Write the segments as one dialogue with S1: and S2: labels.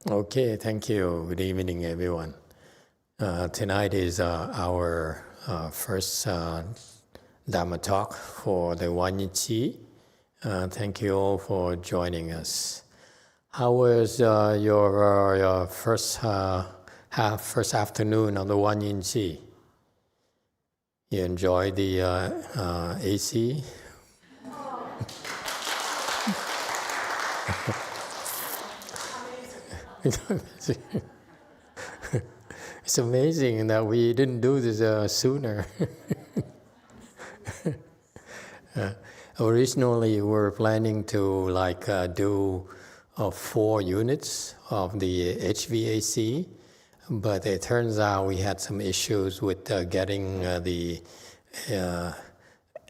S1: Okay, thank you. Good evening, everyone. Tonight is our first Dharma talk for the GuanYin Qi. Thank you all for joining us. How was your first afternoon on the GuanYin Qi? You enjoyed the AC? It's amazing that we didn't do this sooner. Originally, we were planning to do 4 units of the HVAC, but it turns out we had some issues with getting the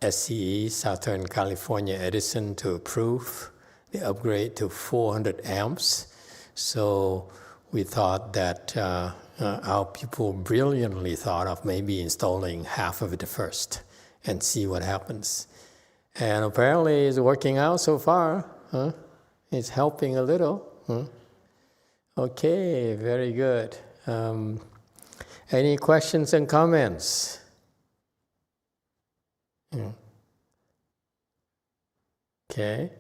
S1: SCE, Southern California Edison, to approve the upgrade to 400 amps. So we thought that our people brilliantly thought of maybe installing half of it first and see what happens. And apparently it's working out so far. Huh? It's helping a little. Huh? Okay, very good. Any questions and comments? Okay.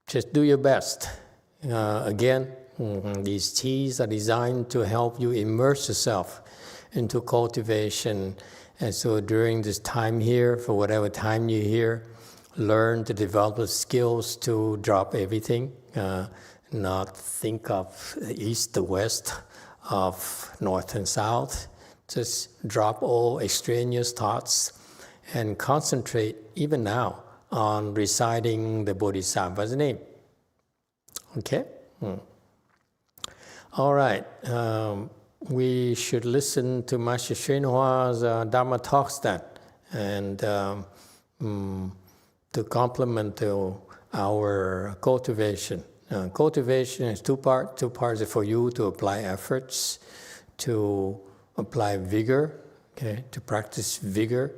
S1: Just do your best. Again, these teas are designed to help you immerse yourself into cultivation. And so during this time here, for whatever time you're here, learn to develop the skills to drop everything, not think of east to west, of north and south. Just drop all extraneous thoughts and concentrate, even now, on reciting the Bodhisattva's name. Okay? All right. We should listen to Master YongHua's Dharma talks then, and to complement to our cultivation. Cultivation is 2 parts. 2 parts are for you to apply efforts, to apply vigor, okay, to practice vigor,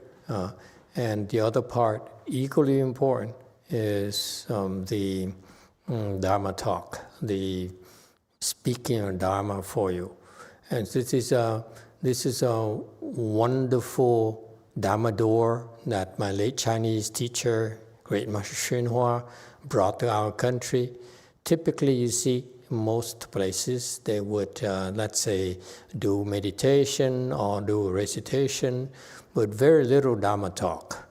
S1: and the other part, equally important, is the Dharma talk, the speaking of Dharma for you. And this is a wonderful Dharma door that my late Chinese teacher, great Master YongHua, brought to our country. Typically, you see, in most places, they would, let's say, do meditation or do recitation, but very little Dharma talk.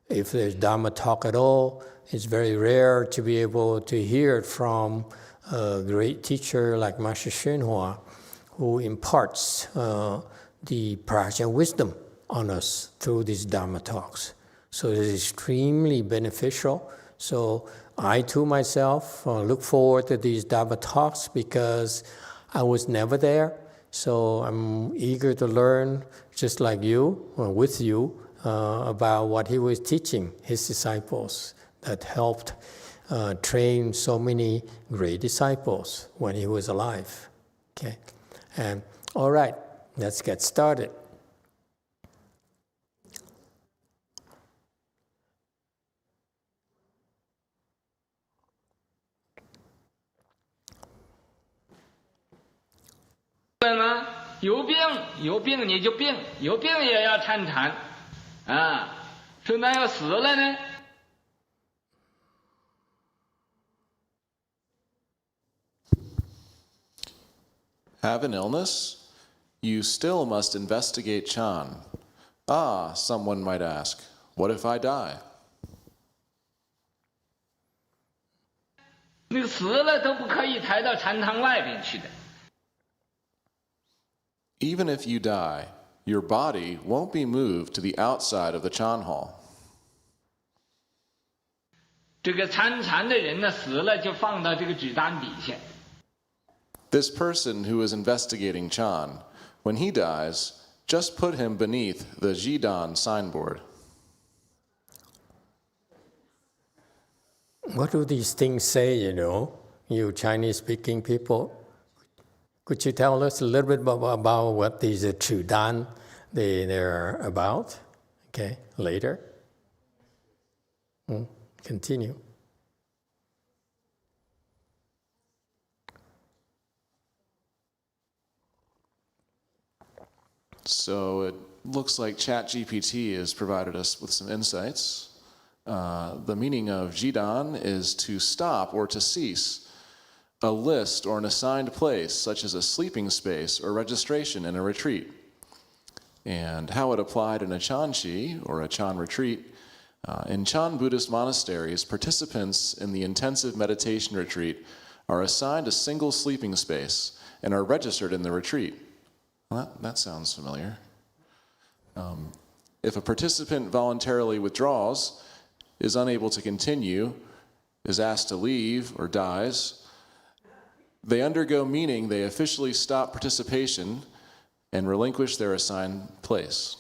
S1: If there's Dharma talk at all, it's very rare to be able to hear it from a great teacher like Master YongHua, who imparts the prajna wisdom on us through these Dharma talks. So it is extremely beneficial. So I, too, myself, look forward to these Dharma talks because I was never there. So I'm eager to learn, just like you, or with you, about what he was teaching his disciples that helped train so many great disciples when he was alive. Okay, and all right, let's get started.
S2: 有病你就病，有病也要参禅，说那要死了呢？
S3: Have an illness? You still must investigate Chan. Ah, someone might ask, what if I die?
S2: 那个死了都不可以抬到禅堂外边去的。
S3: Even if you die, your body won't be moved to the outside of the Chan hall.
S2: 这个参禅的人呢，死了就放到这个纸单底下。
S3: This person who is investigating Chan, when he dies, just put him beneath the Zhidang signboard.
S1: What do these things say, you Chinese-speaking people? Could you tell us a little bit about what these Zhidang they're about? Okay, later. Continue.
S3: So it looks like ChatGPT has provided us with some insights. The meaning of Zhidang is to stop or to cease. A list or an assigned place, such as a sleeping space or registration in a retreat. And how it applied in a Chanchi, or a Chan retreat. In Chan Buddhist monasteries, participants in the intensive meditation retreat are assigned a single sleeping space and are registered in the retreat. Well, that sounds familiar. If a participant voluntarily withdraws, is unable to continue, is asked to leave, or dies, they undergo meaning they officially stop participation and relinquish their assigned place.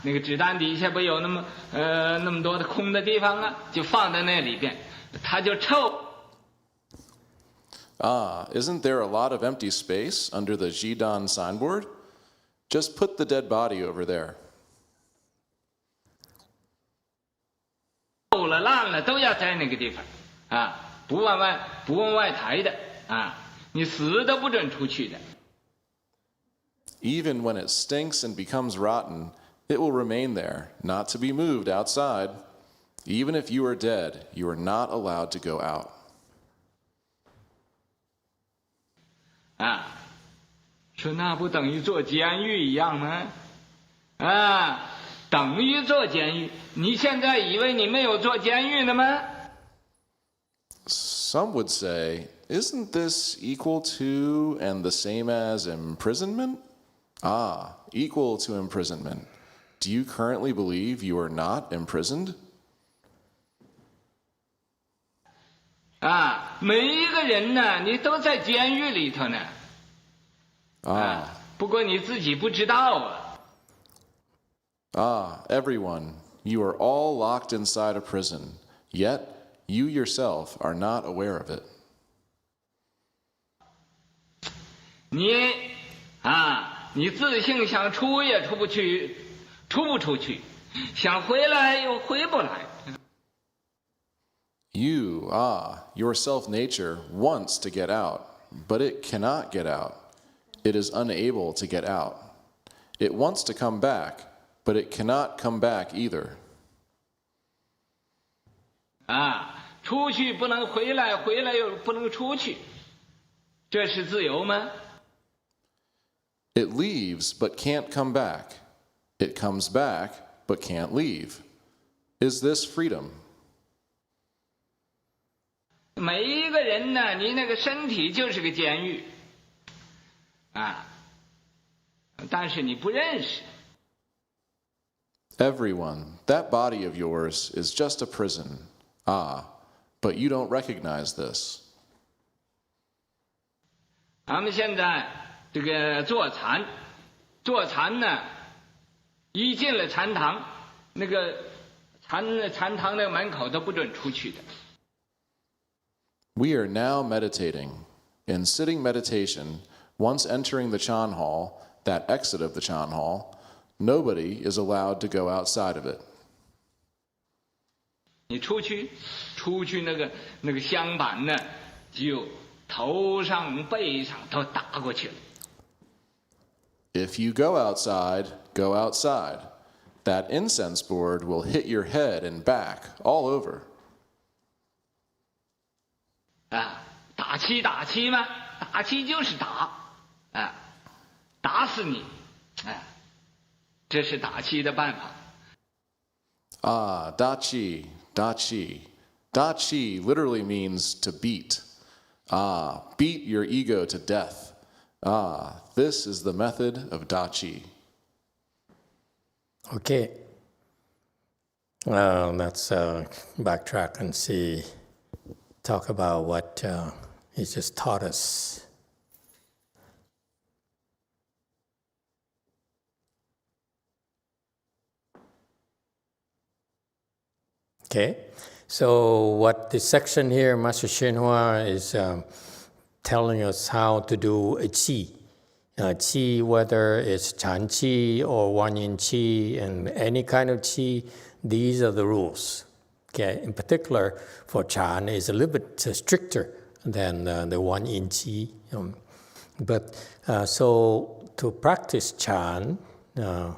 S2: 那个纸单底下不有那么多的空的地方啊，就放在那里边，它就臭。
S3: Isn't there a lot of empty space under the Zhidang signboard? Just put the dead body over there.
S2: 臭了烂了都要在那个地方不往外抬的你死都不准出去的。
S3: Even when it stinks and becomes rotten, it will remain there, not to be moved outside. Even if you are dead, you are not allowed to go out.
S2: 说那不等于做监狱一样吗？等于做监狱。你现在以为你没有做监狱的吗？
S3: Some would say, isn't this equal to and the same as imprisonment? Equal to imprisonment. Do you currently believe you are not imprisoned?
S2: 每一个人呢，你都在监狱里头呢。不过你自己不知道
S3: everyone, you are all locked inside a prison, yet you yourself are not aware of it.
S2: 你自性想出也出不去，出不出去，想回来又回不来。
S3: You, your self-nature wants to get out, but it cannot get out. It is unable to get out. It wants to come back, but it cannot come back either.
S2: 出去不能回来，回来又不能出去，这是自由吗？
S3: It leaves but can't come back. It comes back but can't leave. Is this freedom?
S2: 每一个人呢，你那个身体就是个监狱但是你不认识。
S3: Everyone, that body of yours is just a prison. But you don't recognize this.
S2: 咱们现在这个坐禅呢，一进了禅堂，那个禅堂的门口都不准出去的。
S3: We are now meditating. In sitting meditation, once entering the Chan Hall, that exit of the Chan Hall, nobody is allowed to go outside of it.
S2: 你出去那个香板呢，就头上背上都打过去了。
S3: If you go outside, go outside. That incense board will hit your head and back all over.
S2: 打七嘛，打七就是打打死你这是打七的办法。
S3: Dachi. Dachi literally means to beat. Beat your ego to death. This is the method of Dachi.
S1: Okay. Let's backtrack and talk about what he just taught us. Okay, so what this section here, Master YongHua is telling us how to do a qi. Qi, whether it's Chan Qi or GuanYin Qi and any kind of Qi, these are the rules. Okay, in particular for Chan is a little bit stricter than the GuanYin Qi. But so to practice Chan, the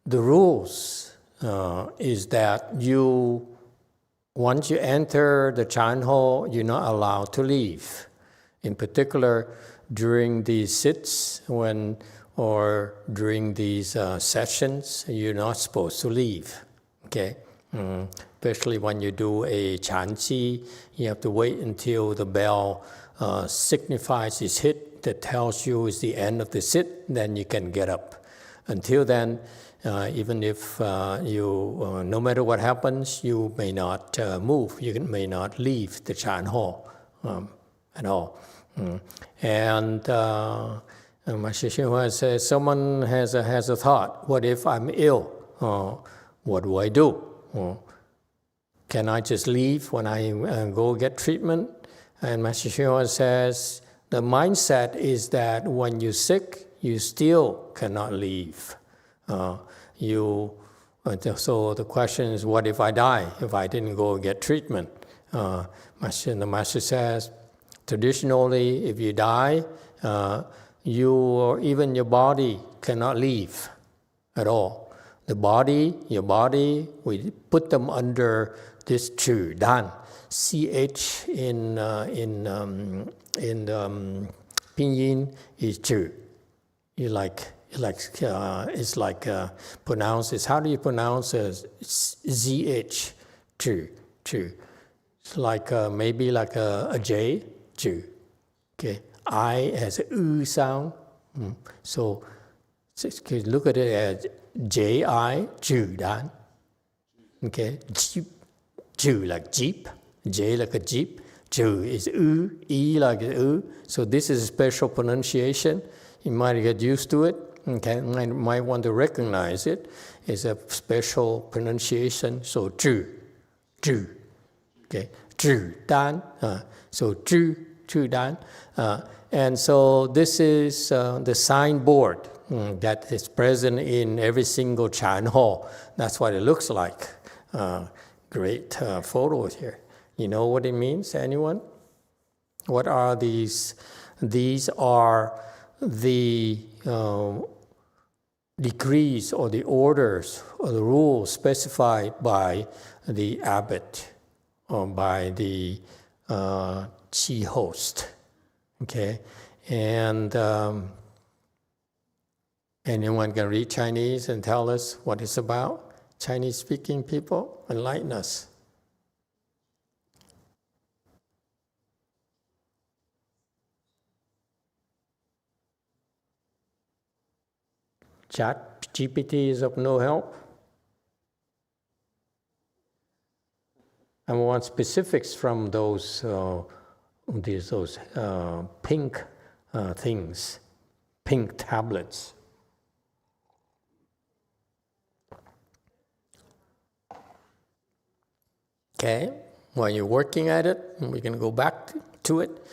S1: rules is that once you enter the Chan hall, you're not allowed to leave. In particular, during these sits or during these sessions, you're not supposed to leave. Okay, especially when you do a Chan Qi, you have to wait until the bell signifies it's hit, that tells you it's the end of the sit, then you can get up. Until then, even if no matter what happens, you may not move, you may not leave the Chan hall at all. And Master YongHua says, someone has a thought, what if I'm ill? What do I do? Can I just leave when I go get treatment? And Master YongHua says, the mindset is that when you're sick, you still cannot leave. So the question is, what if I die, if I didn't go get treatment? The Master says, traditionally, if you die, you or even your body cannot leave at all. Your body, we put them under this Zhidang. CH in pinyin is Zhi. It's like pronounce it. How do you pronounce ZH? Zhi. It's like maybe like a J. Zhi. Okay. I has a U sound. So look at it as J-I, Zhidang. Okay. Jeep. Zhi like jeep. J like a jeep. Zhi is U. E like a U. So this is a special pronunciation. You might get used to it. Okay, you might want to recognize it. It's a special pronunciation. So Zhi. Okay, Zhidang. So Zhidang. And so this is the signboard that is present in every single Chan hall. That's what it looks like. Great photos here. You know what it means, anyone? What are these? These are the decrees or the orders or the rules specified by the abbot or by the Qi host. Okay, and anyone can read Chinese and tell us what it's about? Chinese-speaking people, enlighten us. Chat GPT is of no help. I want specifics from those pink things, pink tablets. Okay, while you're working at it, we can go back to it.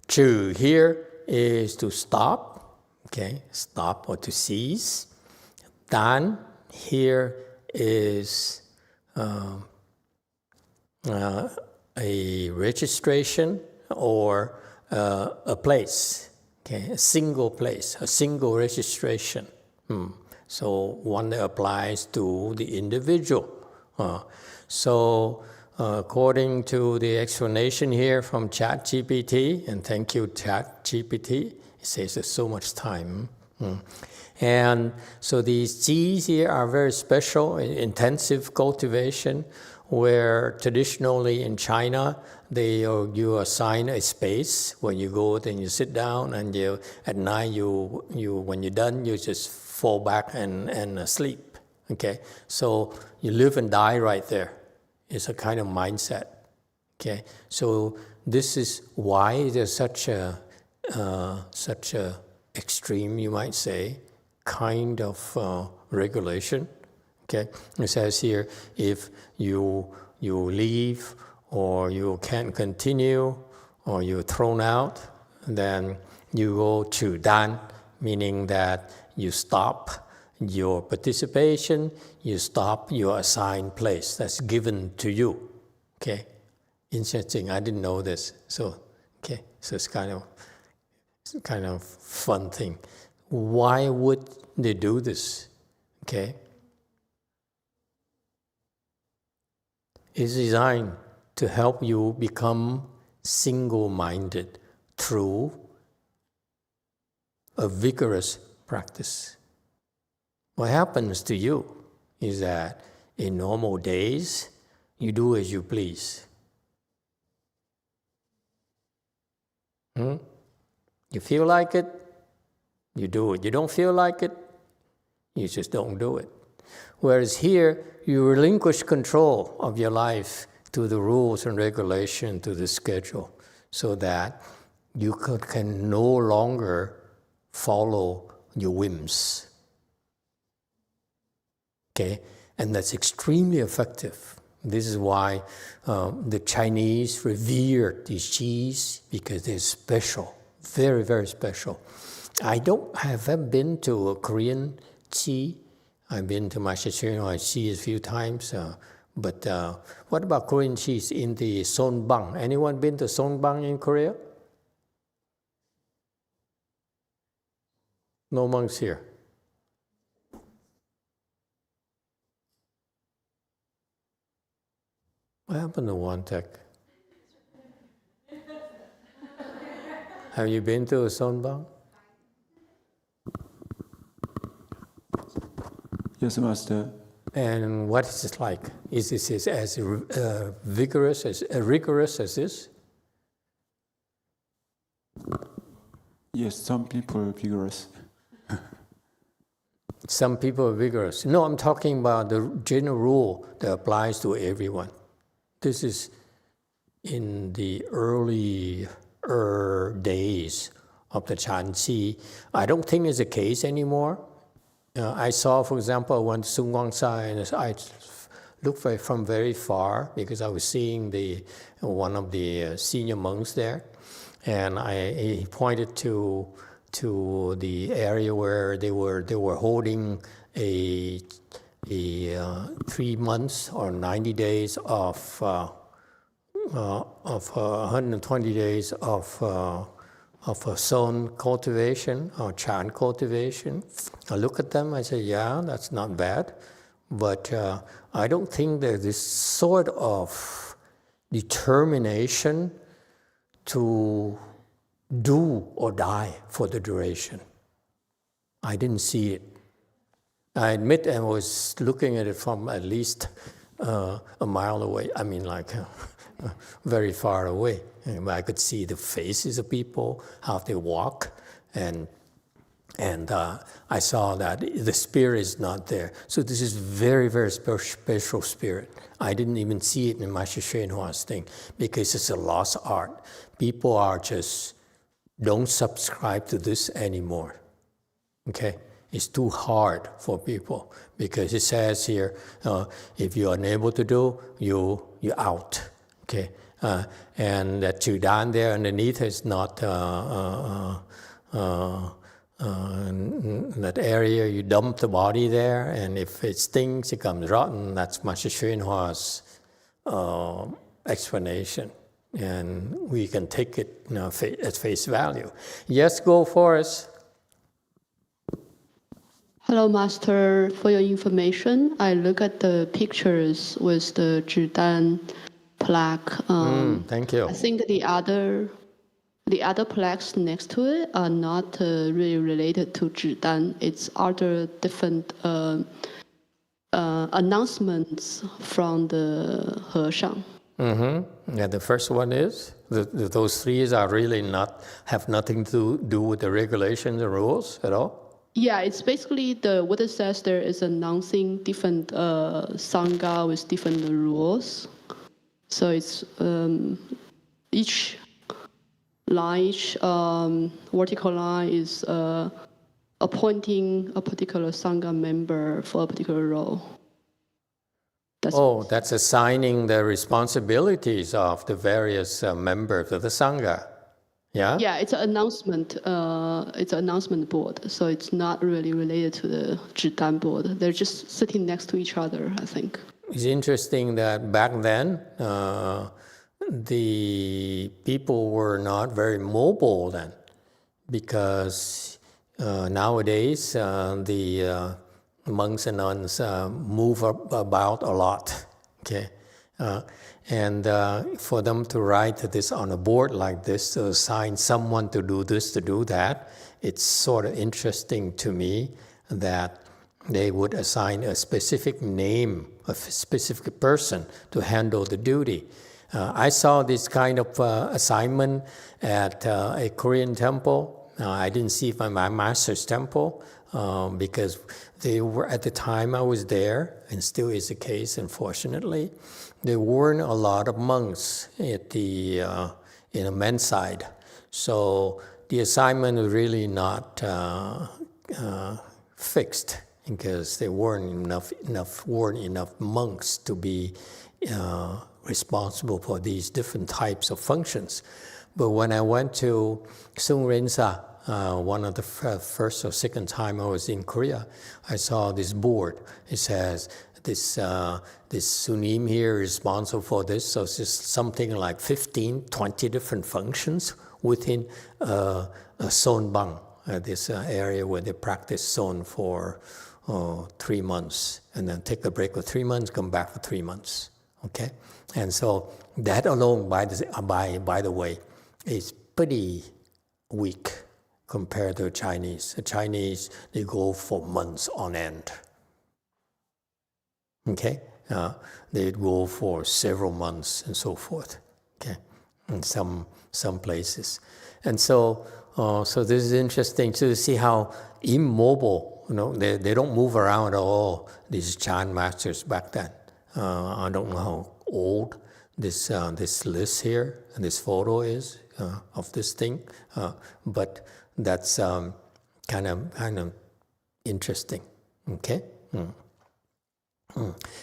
S1: Zhi here is to stop. Okay, stop or to cease. Dan here is a registration or a place. Okay, a single place, a single registration. So one that applies to the individual. According to the explanation here from ChatGPT, and thank you ChatGPT, it saves us so much time. And so these Qis here are very special, intensive cultivation, where traditionally in China, you assign a space where you go, then you sit down, and at night when you're done, you just fall back and sleep. Okay, so you live and die right there. It's a kind of mindset. Okay, so this is why there's such a extreme, you might say, kind of regulation. Okay, it says here, if you leave or you can't continue, or you're thrown out, then you go Zhidang, meaning that you stop your participation, you stop your assigned place that's given to you. Okay, interesting. I didn't know this. So it's kind of fun thing. Why would they do this? Okay, it's designed to help you become single-minded through a vigorous practice. What happens to you is that in normal days, you do as you please. You feel like it, you do it. You don't feel like it, you just don't do it. Whereas here, you relinquish control of your life to the rules and regulations, to the schedule, so that you can no longer follow your whims. Okay, and that's extremely effective. This is why the Chinese revere these Qis, because they're special, very, very special. I haven't been to a Korean Qi. I've been to Master Chuen Qi a few times, but what about Korean Qis in the Sonbang? Anyone been to Sonbang in Korea? No monks here. What happened to One Tech? Have you been to a Sonbang?
S4: Yes, Master.
S1: And what is it like? Is this as rigorous as this?
S4: Yes, some people are vigorous.
S1: Some people are vigorous. No, I'm talking about the general rule that applies to everyone. This is in the early days of the Chan Qi. I don't think it's the case anymore. I saw, for example, I went to Sun Guang Sai, and I looked from very far because I was seeing one of the senior monks there, and he pointed to the area where they were holding a 3 months or 90 days of 120 days of Son cultivation or Chan cultivation. I look at them, I say, yeah, that's not bad, but I don't think there's this sort of determination to do or die for the duration. I didn't see it. I admit I was looking at it from at least a mile away. I mean, like very far away. And I could see the faces of people, how they walk, and I saw that the spirit is not there. So this is very, very special spirit. I didn't even see it in Master Chuen Hua's thing because it's a lost art. People are just don't subscribe to this anymore. Okay, it's too hard for people because it says here, if you're unable to do, you're out. Okay, and that Zhidang there underneath is not that area. You dump the body there, and if it stinks, it comes rotten. That's Master Chuen Hua's explanation, and we can take it at face value. Yes, go for us.
S5: Hello, Master. For your information, I look at the pictures with the Zhidang plaque.
S1: Thank you.
S5: I think the other plaques next to it are not really related to Zhidang. It's other different announcements from the Heshang.
S1: Yeah, the first one is those three are really have nothing to do with the regulations and rules at all.
S5: Yeah, it's basically what it says there is announcing different sangha with different rules. So it's each vertical line is appointing a particular sangha member for a particular role.
S1: That's assigning the responsibilities of the various members of the Sangha. Yeah?
S5: Yeah, it's an announcement. It's an announcement board, so it's not really related to the Zhidang board. They're just sitting next to each other, I think.
S1: It's interesting that back then, the people were not very mobile then, because nowadays the monks and nuns move about a lot. Okay. And for them to write this on a board like this, to assign someone to do this, to do that, it's sort of interesting to me that they would assign a specific name, a specific person to handle the duty. I saw this kind of assignment at a Korean temple. I didn't see it at my master's temple because they were, at the time I was there, and still is the case, unfortunately, there weren't a lot of monks at the in the men's side. So the assignment was really not fixed because there weren't enough monks to be responsible for these different types of functions. But when I went to Sung Rinsa, one of the first or second time I was in Korea, I saw this board. It says, this Sunim here is responsible for this, so it's just something like 15, 20 different functions within a Sonbang, this area where they practice Son for 3 months, and then take a break for 3 months, come back for 3 months, okay? And so that alone, by the way, is pretty weak compared to the Chinese. The Chinese, they go for months on end. Okay, they go for several months and so forth. Okay, in some places, and so this is interesting to see how immobile. They don't move around at all. These Chan masters back then. I don't know how old this list here and this photo is of this thing, but that's kind of interesting. Okay.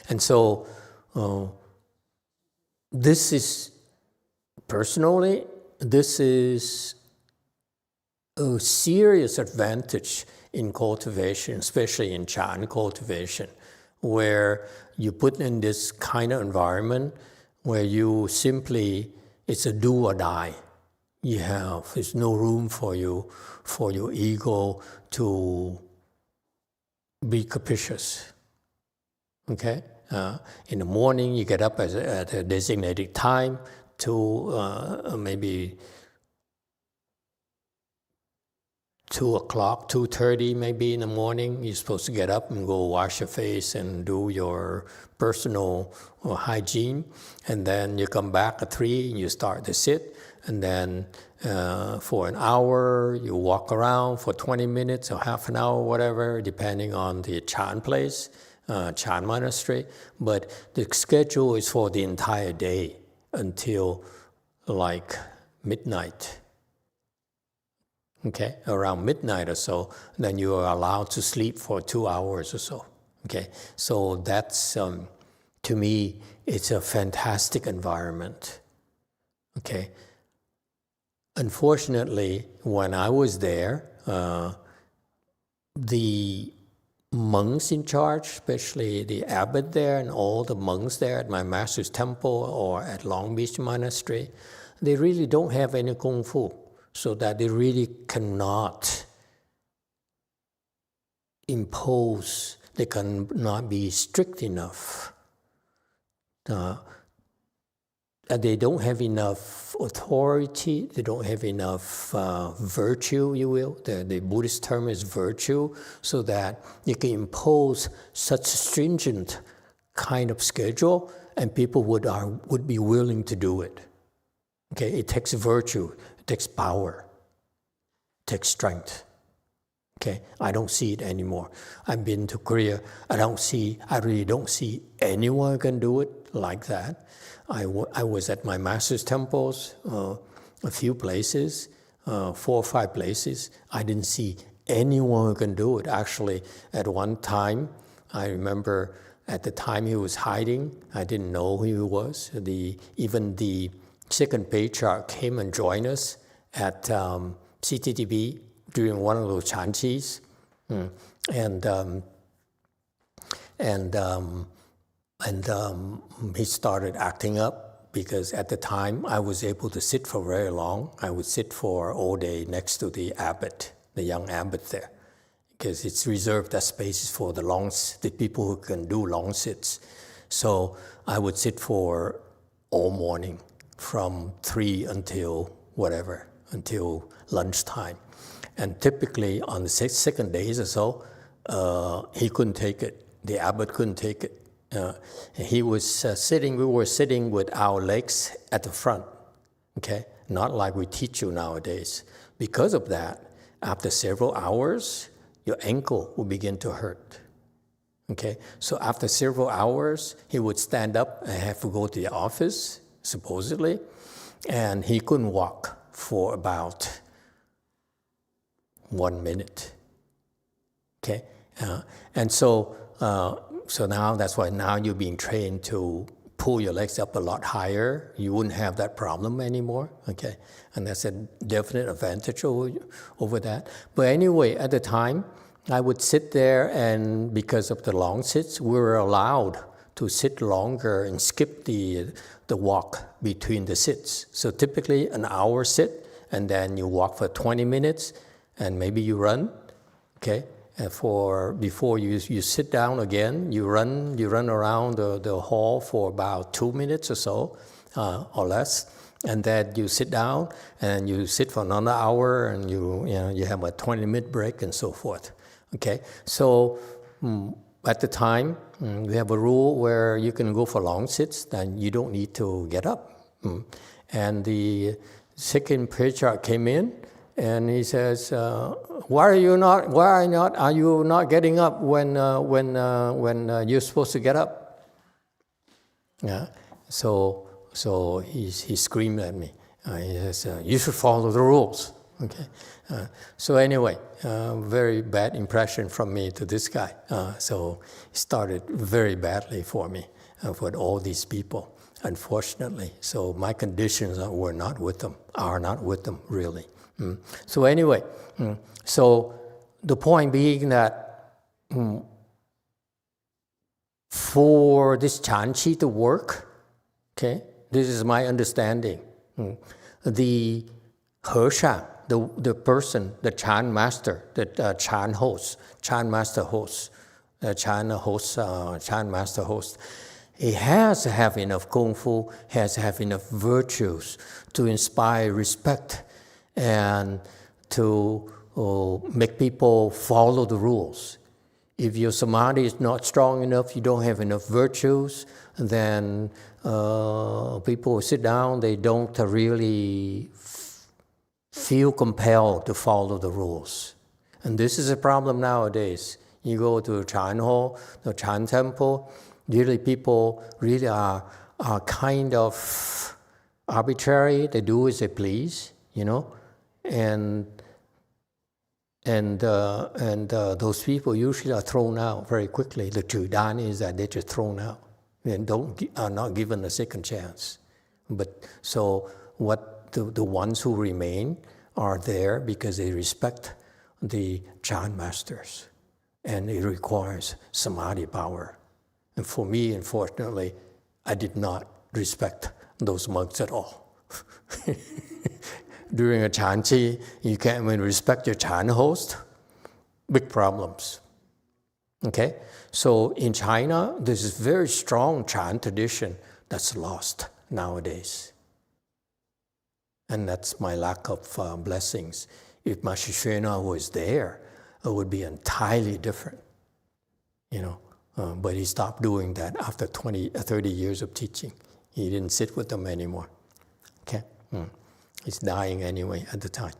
S1: And so this is a serious advantage in cultivation, especially in Chan cultivation, where you put in this kind of environment where you simply, it's a do or die. There's no room for your ego to be capricious. Okay, in the morning you get up at a designated time to maybe 2 o'clock, 2:30 maybe in the morning. You're supposed to get up and go wash your face and do your personal hygiene, and then you come back at 3 and you start to sit, and then for an hour you walk around for 20 minutes or half an hour, whatever, depending on the Chan place. Chan monastery, but the schedule is for the entire day until like midnight. Okay, around midnight or so, then you are allowed to sleep for 2 hours or so. Okay, so that's to me, it's a fantastic environment. Okay, unfortunately, when I was there, the monks in charge, especially the abbot there and all the monks there at my master's temple or at Long Beach Monastery, they really don't have any kung fu, so that they really cannot impose, they cannot be strict enough. They don't have enough authority, they don't have enough virtue, you will. The Buddhist term is virtue, so that you can impose such stringent kind of schedule and people would be willing to do it. Okay, it takes virtue, it takes power, it takes strength. Okay, I don't see it anymore. I've been to Korea, I really don't see anyone can do it like that. I was at my master's temples, a few places, 4 or 5 places. I didn't see anyone who can do it. Actually, at one time, I remember At the time he was hiding, I didn't know who he was. Even the second patriarch came and joined us at CTTB during one of those chanchis. He started acting up because at the time I was able to sit for very long. I would sit for all day next to the abbot, the young abbot there, because it's reserved as spaces for the people who can do long sits. So I would sit for all morning from 3 until whatever, until lunchtime. And typically on the second days or so, he couldn't take it. The abbot couldn't take it. We were sitting with our legs at the front, okay? Not like we teach you nowadays. Because of that, after several hours, your ankle will begin to hurt, okay? So after several hours, he would stand up and have to go to the office, supposedly, and he couldn't walk for about 1 minute, okay? So now that's why now you're being trained to pull your legs up a lot higher. You wouldn't have that problem anymore, okay? And that's a definite advantage over that. But anyway, at the time, I would sit there, and because of the long sits, we were allowed to sit longer and skip the walk between the sits. So typically an hour sit, and then you walk for 20 minutes, and maybe you run, okay? Before you sit down again, you run around the hall for about 2 minutes or so, or less, and then you sit down and you sit for another hour, and you have a 20-minute break and so forth. Okay, so at the time we have a rule where you can go for long sits, then you don't need to get up. And the second patriarch came in. And he says, "Why are you not getting up when you're supposed to get up?" Yeah. So he screamed at me. He says, "You should follow the rules." Okay. So anyway, very bad impression from me to this guy. So it started very badly for me, for all these people, unfortunately. So my conditions are not with them really. So anyway, so the point being that for this chanchi to work, okay, this is my understanding. The hersha, the person, the Chan master, the Chan master host, he has to have enough kung fu, has to have enough virtues to inspire respect and to make people follow the rules. If your samadhi is not strong enough, you don't have enough virtues, then people sit down, they don't really feel compelled to follow the rules. And this is a problem nowadays. You go to Chan Hall, the Chan temple, usually people really are kind of arbitrary. They do as they please, you know. And those people usually are thrown out very quickly. The Zhidang is that they're just thrown out and are not given a second chance. But so what the ones who remain are there because they respect the Chan masters, and it requires samadhi power. And for me, unfortunately, I did not respect those monks at all. During a chanchi, you can't even respect your Chan host. Big problems. Okay? So in China, there's this very strong Chan tradition that's lost nowadays. And that's my lack of blessings. If my Shishena was there, it would be entirely different. You know, but he stopped doing that after 30 years of teaching. He didn't sit with them anymore. Okay? He's dying anyway at the time.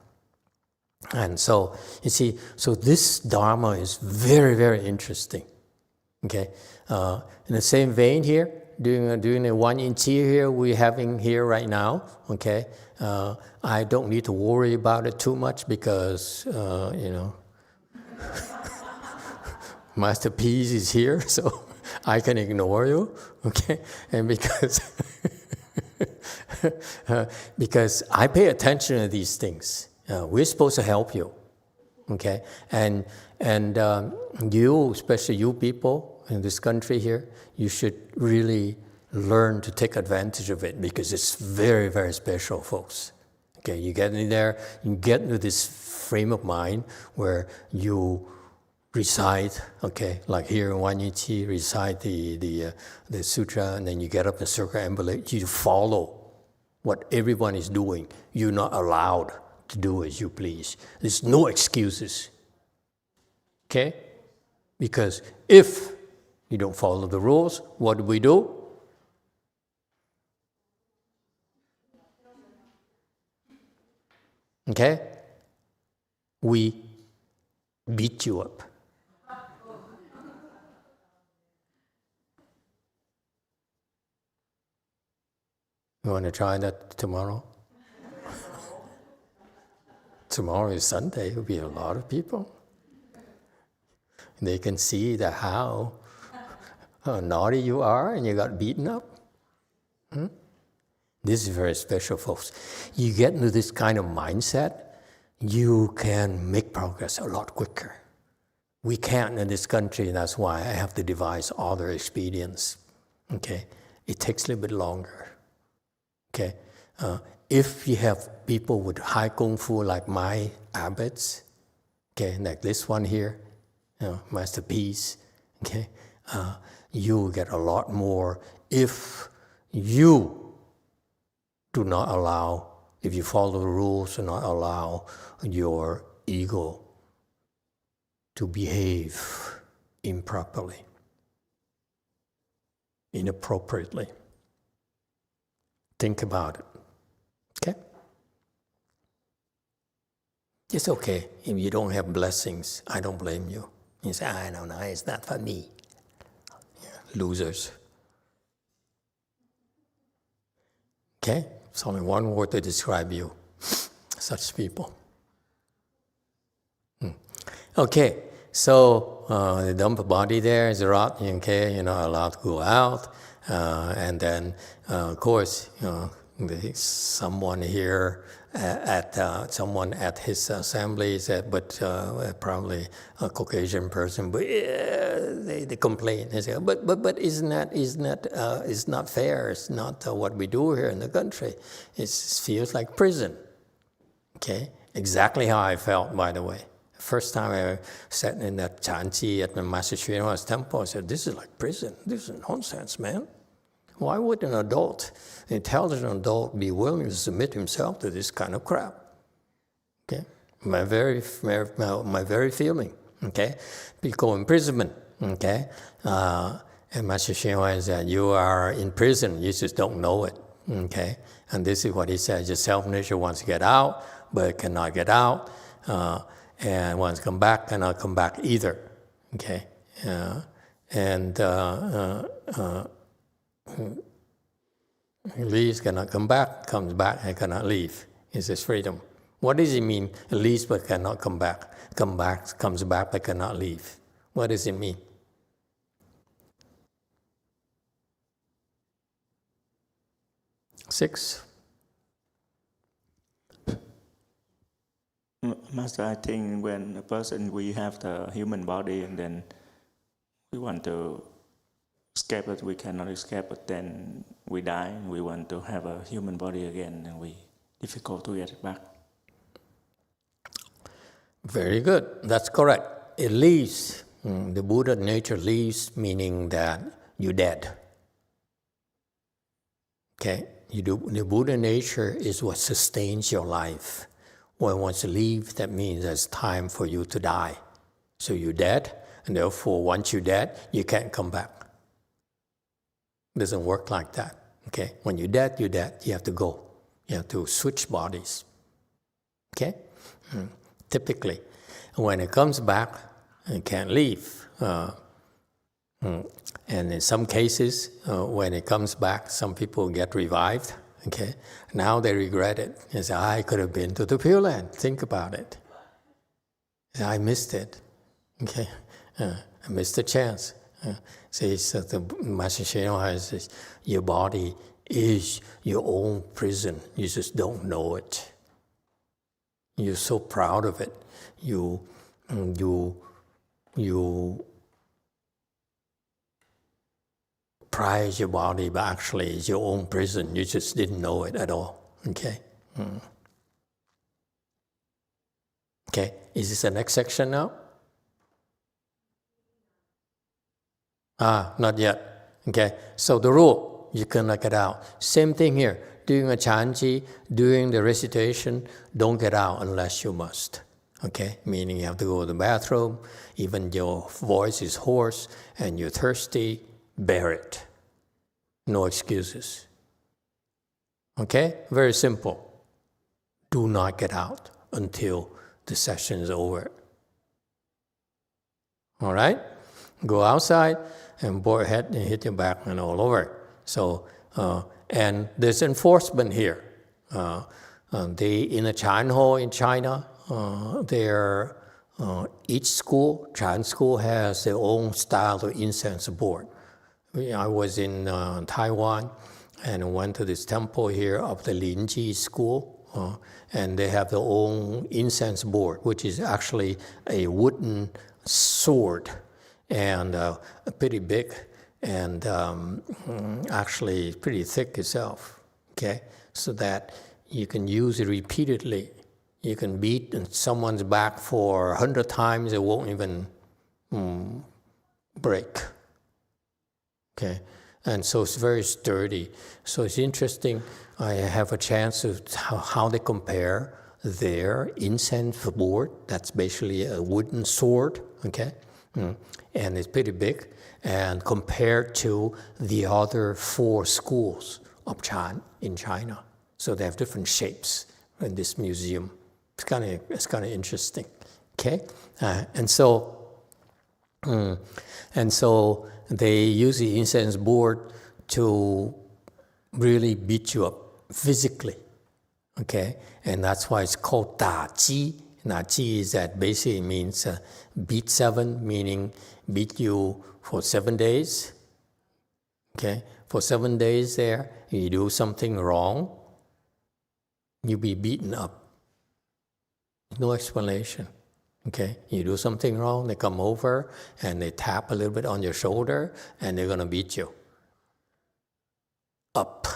S1: And so, you see, so this Dharma is very, very interesting. Okay? In the same vein here, doing a GuanYin Qi here, we're having here right now, okay? I don't need to worry about it too much because, you know, Master Peace is here, so I can ignore you, okay? And because I pay attention to these things. We're supposed to help you, okay? And you, especially you people in this country here, you should really learn to take advantage of it because it's very, very special, folks. Okay, you get in there, you get into this frame of mind where you recite, okay, like here in GuanYin Qi, recite the sutra, and then you get up and circumambulate. You follow what everyone is doing. You're not allowed to do as you please. There's no excuses, okay? Because if you don't follow the rules, what do? Okay? We beat you up. You want to try that tomorrow? Tomorrow is Sunday. There will be a lot of people. They can see how naughty you are and you got beaten up. This is very special, folks. You get into this kind of mindset, you can make progress a lot quicker. We can't in this country, and that's why I have to devise other expedients. Okay, it takes a little bit longer. Okay, if you have people with high kung fu like my abbots, okay, like this one here, Master Peace, okay, you will get a lot more if you do not allow, if you follow the rules, do not allow your ego to behave improperly, inappropriately. Think about it, okay? It's okay if you don't have blessings. I don't blame you. You say, I don't know, it's not for me. Yeah, losers. Okay? It's only one word to describe you, such people. Okay, so the dump body there is rot, okay, you're not allowed to go out. And then, of course, someone here someone at his assembly said, but probably a Caucasian person, but they complain. They say, but isn't that it's not fair? It's not what we do here in the country. It feels like prison. Okay, exactly how I felt, by the way. First time I sat in that chanchi at the Master Srinivas temple, I said, this is like prison. This is nonsense, man. Why would an intelligent adult, be willing to submit himself to this kind of crap? Okay, my very feeling. Okay, because imprisonment. Okay, and Master Srinivas said, you are in prison. You just don't know it. Okay, and this is what he said: your self-nature wants to get out, but it cannot get out. And once come back, cannot come back either. Okay, he leaves, cannot come back, comes back, and cannot leave. It's his freedom. What does it mean? He leaves but cannot come back. Comes back but cannot leave. What does it mean? Six.
S4: Master, I think when a person, we have the human body and then we want to escape it, we cannot escape, but then we die and we want to have a human body again and we difficult to get it back.
S1: Very good. That's correct. It leaves. The Buddha nature leaves, meaning that you're dead. Okay? The Buddha nature is what sustains your life. When once you leave, that means it's time for you to die. So you're dead, and therefore once you're dead, you can't come back. It doesn't work like that. Okay? When you're dead, you're dead. You have to go. You have to switch bodies. Okay? Typically. When it comes back, it can't leave. And in some cases, when it comes back, some people get revived. Okay, now they regret it. They say, I could have been to the Pure Land. Think about it. I missed it. Okay, I missed the chance. See, so the Master Shino says, your body is your own prison. You just don't know it. You're so proud of it. You prize your body, but actually it's your own prison. You just didn't know it at all. Okay? Okay, is this the next section now? Not yet. Okay, so the rule, you cannot get out. Same thing here. During a chanji, during the recitation, don't get out unless you must. Okay, meaning you have to go to the bathroom, even your voice is hoarse and you're thirsty, bear it. No excuses. Okay, very simple. Do not get out until the session is over. All right? Go outside and bore your head and hit your back and all over. So, and there's enforcement here. In a Chan hall in China, each school, Chan school, has their own style of incense board. I was in Taiwan and went to this temple here of the Linji school, and they have their own incense board, which is actually a wooden sword, and pretty big, and actually pretty thick itself, okay? So that you can use it repeatedly. You can beat someone's back for 100 times, it won't even break, okay? And so it's very sturdy. So it's interesting, I have a chance of how they compare their incense board. That's basically a wooden sword, okay? And it's pretty big. And compared to the other 4 schools of Chan in China. So they have different shapes in this museum. It's kind of interesting, okay? And so they use the incense board to really beat you up physically, okay? And that's why it's called Da Ji. Da Ji is that basically means beat 7, meaning beat you for 7 days, okay? For 7 days there, you do something wrong, you'll be beaten up. No explanation, okay? You do something wrong, they come over and they tap a little bit on your shoulder and they're gonna beat you up,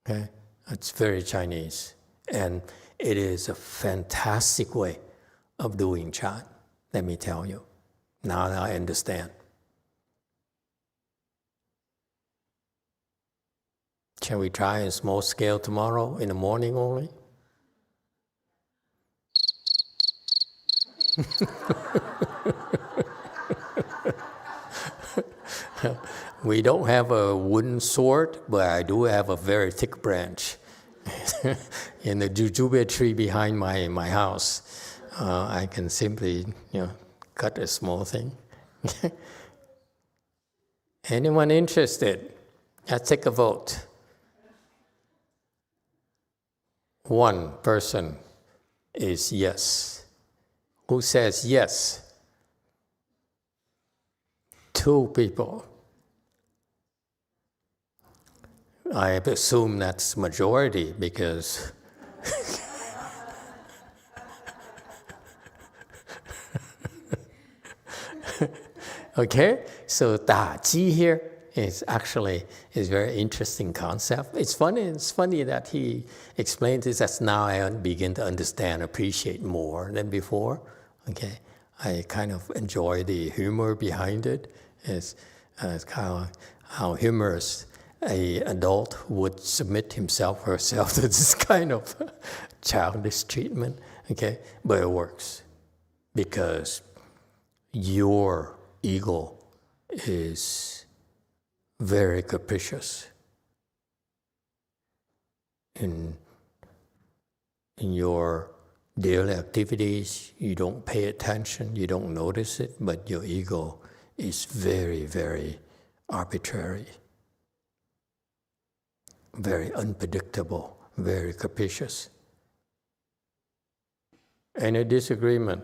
S1: okay? It's very Chinese. And it is a fantastic way of doing Chan, let me tell you. Now I understand. Shall we try in small scale tomorrow, in the morning only? We don't have a wooden sword, but I do have a very thick branch. In the jujube tree behind my house, I can simply, cut a small thing. Anyone interested? Let's take a vote. 1 person is yes. Who says yes? 2 people. I assume that's majority because okay, so Da Ji here is actually is very interesting concept. It's funny that he explained this as now I begin to understand, appreciate more than before. Okay, I kind of enjoy the humor behind it. It's kind of how humorous an adult would submit himself or herself to this kind of childish treatment. Okay, but it works because your ego is very capricious. In your daily activities, you don't pay attention, you don't notice it, but your ego is very, very arbitrary, very unpredictable, very capricious. Any disagreement?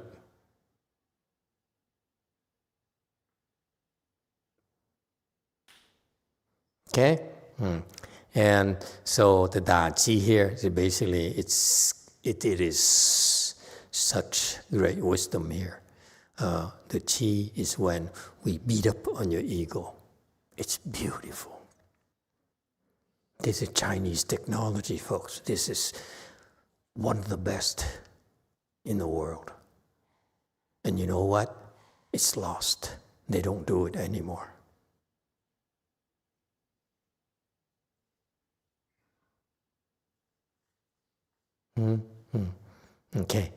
S1: Okay? And so the Da Qi here is basically, it is such great wisdom here. The Qi is when we beat up on your ego. It's beautiful. This is Chinese technology, folks. This is one of the best in the world. And you know what? It's lost. They don't do it anymore. Okay.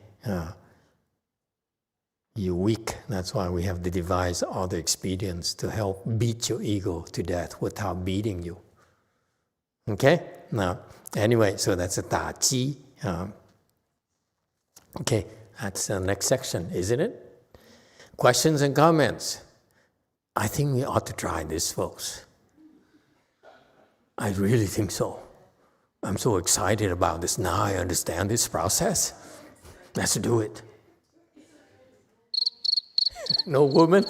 S1: You're weak. That's why we have to devise other expedients to help beat your ego to death without beating you. Okay? Now, anyway, so that's a Da Qi. Okay, that's the next section, isn't it? Questions and comments? I think we ought to try this, folks. I really think so. I'm so excited about this. Now I understand this process. Let's do it. No woman?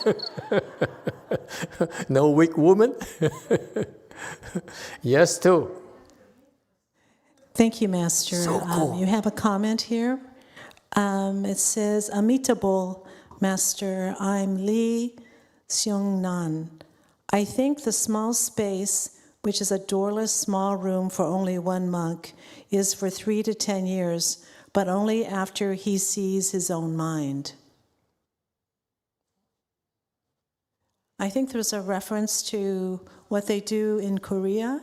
S1: No weak woman? Yes, too.
S6: Thank you, Master.
S1: So cool.
S6: You have a comment here. It says, Amitabha, Master, I'm Li Seungnan. I think the small space, which is a doorless small room for only one monk, is for 3 to 10 years, but only after he sees his own mind. I think there's a reference to what they do in Korea.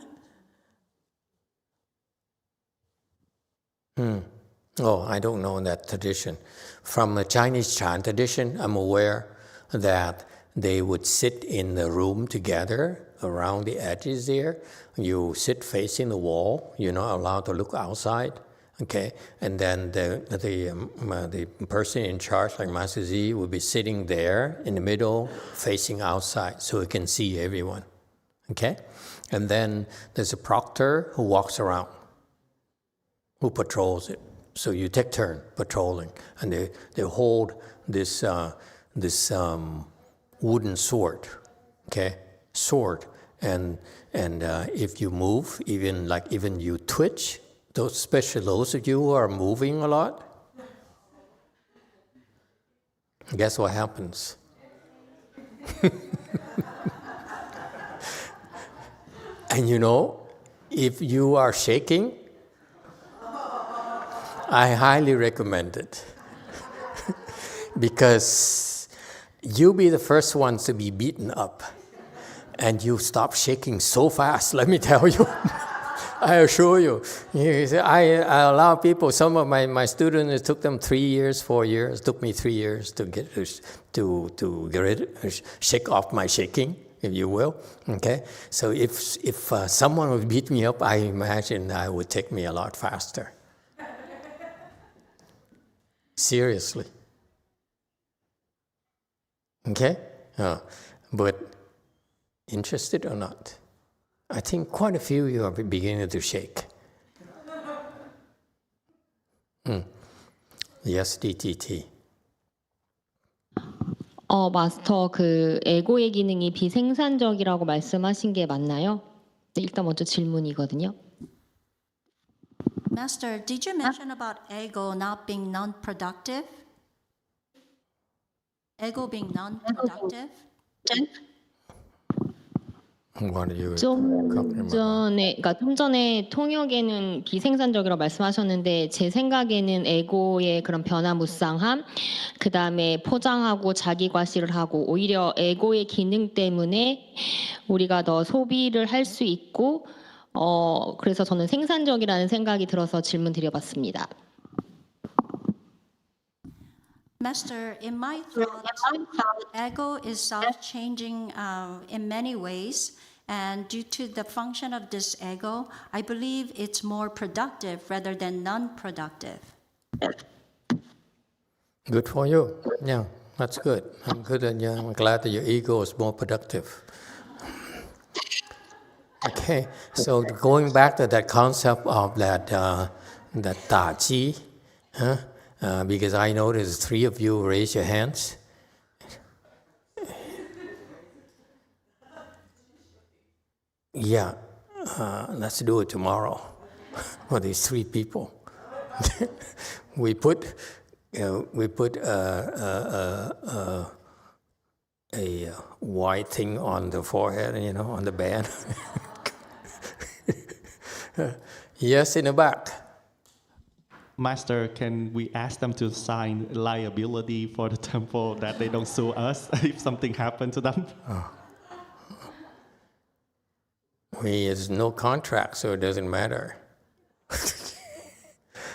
S1: Oh, I don't know that tradition. From the Chinese Chan tradition, I'm aware that they would sit in the room together around the edges there. You sit facing the wall. You're not allowed to look outside. Okay, and then the person in charge, like Master Z, will be sitting there in the middle, facing outside, so he can see everyone. Okay, and then there's a proctor who walks around, who patrols it. So you take turn patrolling, and they hold this wooden sword, okay, and if you move, even you twitch. Especially those of you who are moving a lot, guess what happens? And you know, if you are shaking, I highly recommend it. Because you'll be the first ones to be beaten up. And you stop shaking so fast, let me tell you. I assure you. I allow people, some of my students, it took them 3 years, 4 years, it took me 3 years to get shake off my shaking, if you will. Okay? So if someone would beat me up, I imagine that would take me a lot faster. Seriously. Okay? But interested or not? I think quite a few of you are beginning to shake. Yes, DTT.
S7: 마스터, 그 에고의 기능이 비생산적이라고 말씀하신 게 맞나요? 일단 먼저 질문이거든요.
S8: Master, did you mention about ego not being non-productive? Ego being non-productive?
S1: What are you
S7: 좀
S1: talking about?
S7: 좀 전에 통역에는 비생산적이라고 말씀하셨는데 제 생각에는 에고의 그런 변화무쌍함, 그 다음에 포장하고 자기 과시를 하고 오히려 에고의 기능 때문에 우리가 더 소비를 할 수 있고 그래서 저는 생산적이라는 생각이 들어서 질문 드려봤습니다.
S8: Master, in my thought, ego is self-changing in many ways, and due to the function of this ego, I believe it's more productive rather than non-productive.
S1: Good for you. Yeah, that's good. I'm good, and I'm glad that your ego is more productive. Okay, so going back to that concept of that Da Qi, because I noticed 3 of you raise your hands. Yeah, let's do it tomorrow for these 3 people. we put a white thing on the forehead, on the band. Yes, in the back.
S9: Master, can we ask them to sign liability for the temple that they don't sue us if something happened to them?
S1: There's no contract, so it doesn't matter.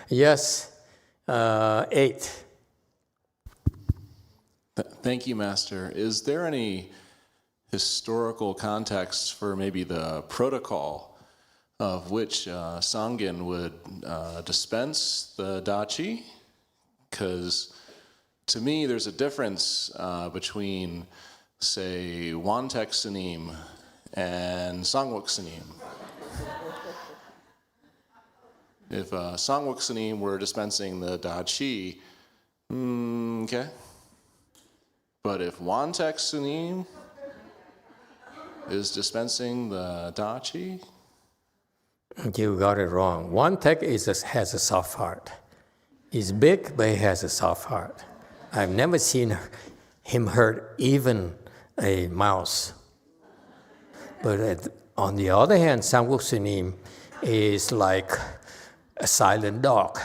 S1: Yes, 8.
S3: Thank you, Master. Is there any historical context for maybe the protocol of which Sangin would dispense the dachi? Because to me, there's a difference between, say, Wantek Sanim and Sangwok Sanim. If Sangwok Sanim were dispensing the dachi, okay. But if Wantek Sanim is dispensing the dachi,
S1: you got it wrong. Wantek has a soft heart. He's big, but he has a soft heart. I've never seen him hurt even a mouse. But on the other hand, Sangwok Sanim is like a silent dog.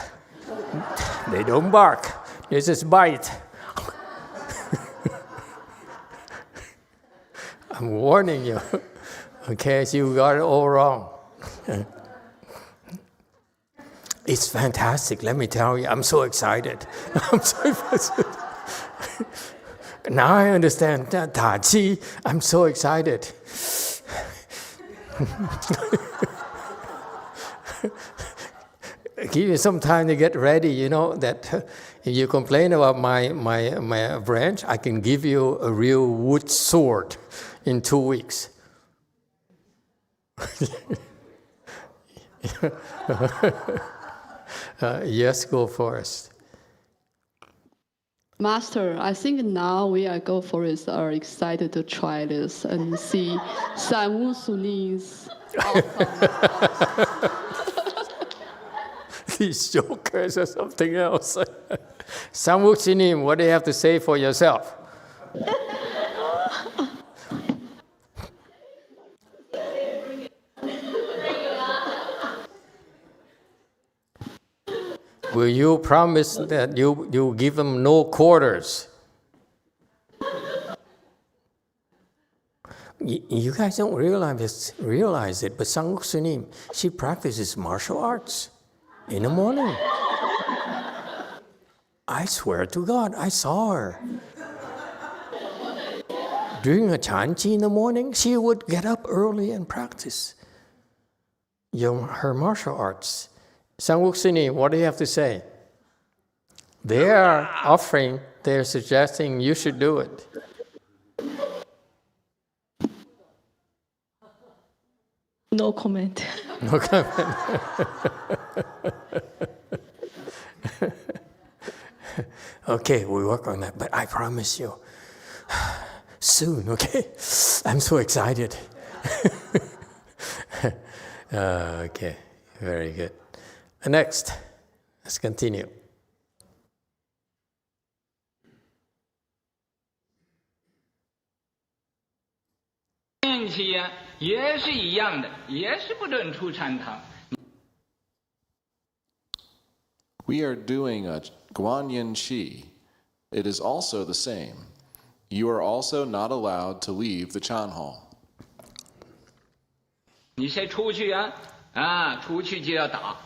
S1: They don't bark, they just bite. I'm warning you, okay, so you got it all wrong. It's fantastic, let me tell you, I'm so excited. Now I understand that Da Chi, I'm so excited. Give you some time to get ready, that if you complain about my branch, I can give you a real wood sword in 2 weeks. Yes, go first.
S5: Master, I think now we are are excited to try this and see Sangwok Sanin's outcome.
S1: These jokers or something else. Sangwok Sanim, what do you have to say for yourself? Will you promise that you give them no quarters? You guys don't realize it, but Sangwok Sanim, she practices martial arts in the morning. I swear to God, I saw her. During a Chanchi in the morning, she would get up early and practice her martial arts. Sangwok Sanim, what do you have to say? They are offering, they're suggesting you should do it.
S5: No comment.
S1: No comment. Okay, we work on that, but I promise you, soon, okay? I'm so excited. Okay, very good. Next, let's continue.
S2: GuanYin Qi 呀，也是一样的，也是不准出禅堂。
S3: we are doing a GuanYin Qi. It is also the same. You are also not allowed to leave the Chan Hall.
S2: 你谁出去啊？出去就要打。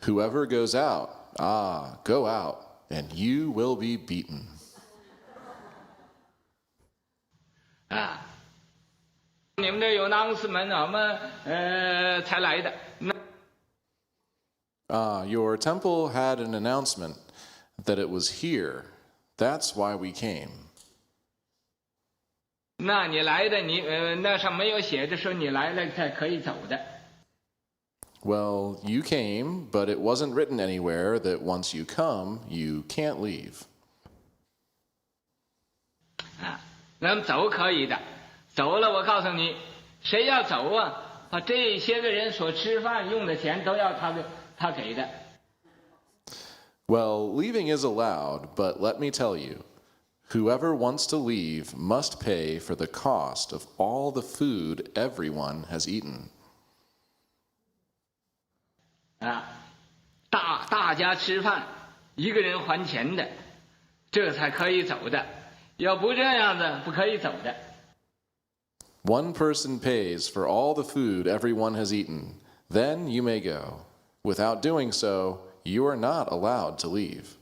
S3: Whoever goes out, go out, and you will be beaten.
S2: 你们这有announcement，我们才来的。
S3: Your temple had an announcement that it was here. That's why we came.
S2: 那你来的，那上没有写着说你来了才可以走的。
S3: Well, you came, but it wasn't written anywhere that once you come, you can't leave.
S2: 那么走可以的，走了，我告诉你，谁要走啊，把这些个人所吃饭用的钱都要他给的。
S3: Well, leaving is allowed, but let me tell you, whoever wants to leave must pay for the cost of all the food everyone has eaten.
S2: 大家吃饭，一个人还钱的，这才可以走的。要不这样的，不可以走的。
S3: One person pays for all the food everyone has eaten. Then you may go. Without doing so, you are not allowed to leave.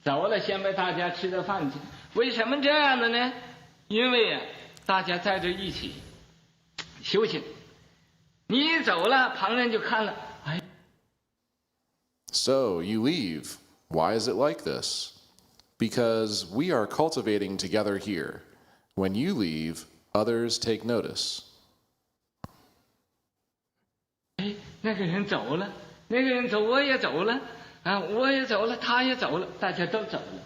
S2: 走了，先把大家吃的饭钱。为什么这样的呢？因为大家在这一起修行。你一走了，旁人就看了，哎。
S3: So you leave. Why is it like this? Because we are cultivating together here. When you leave, others take notice.
S2: 哎，那个人走了，那个人走，我也走了，我也走了，他也走了，大家都走了。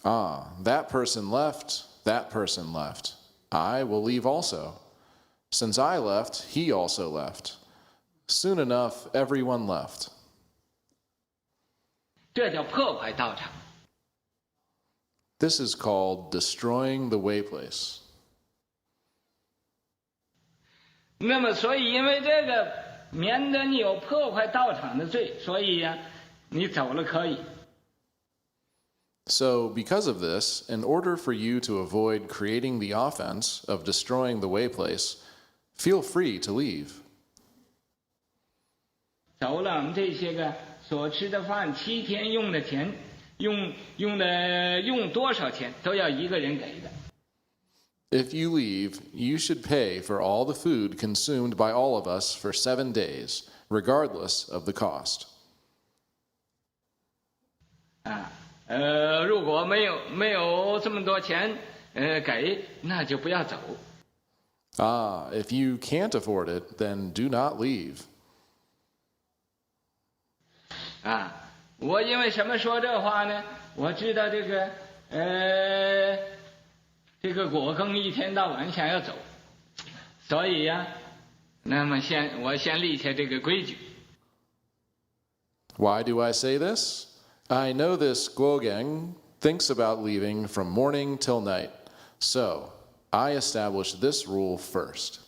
S3: Ah, that person left, that person left. I will leave also. Since I left, he also left. Soon enough, everyone left.
S2: 这叫破坏道场。
S3: This is called destroying the way place.
S2: 那么，所以因为这个，免得你有破坏道场的罪，所以呀，你走了可以。
S3: So, because of this, in order for you to avoid creating the offense of destroying the way place, feel free to leave.
S2: 走了，我们这些个所吃的饭，7天用的钱，用多少钱，都要一个人给的。
S3: If you leave, you should pay for all the food consumed by all of us for 7 days, regardless of the cost.
S2: 如果没有这么多钱，给，那就不要走。
S3: Ah, if you can't afford it, then do not leave.
S2: 我因为什么说这话呢？我知道这个果耕一天到晚想要走，所以呀，那么我先立下这个规矩。
S3: Why do I say this? I know this Guogang thinks about leaving from morning till night, so I established this rule first.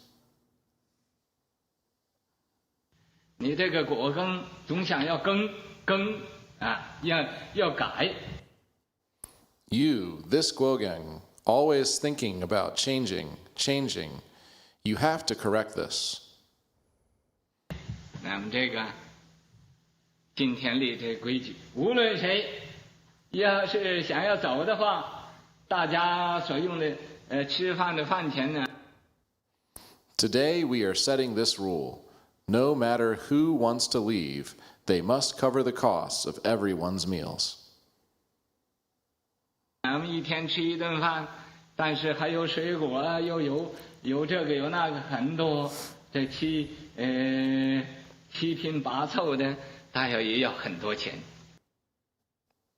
S2: 你这个果耕总想要更要改。
S3: You, this Guogang, always thinking about changing. You have to correct this.
S2: 那么这个今天立这规矩，无论谁要是想要走的话，大家所用的吃饭的饭钱呢？
S3: Today we are setting this rule. No matter who wants to leave, they must cover the costs of everyone's meals.
S2: 咱们一天吃一顿饭，但是还有水果啊，又有这个有那个，很多这七拼八凑的，大约也要很多钱。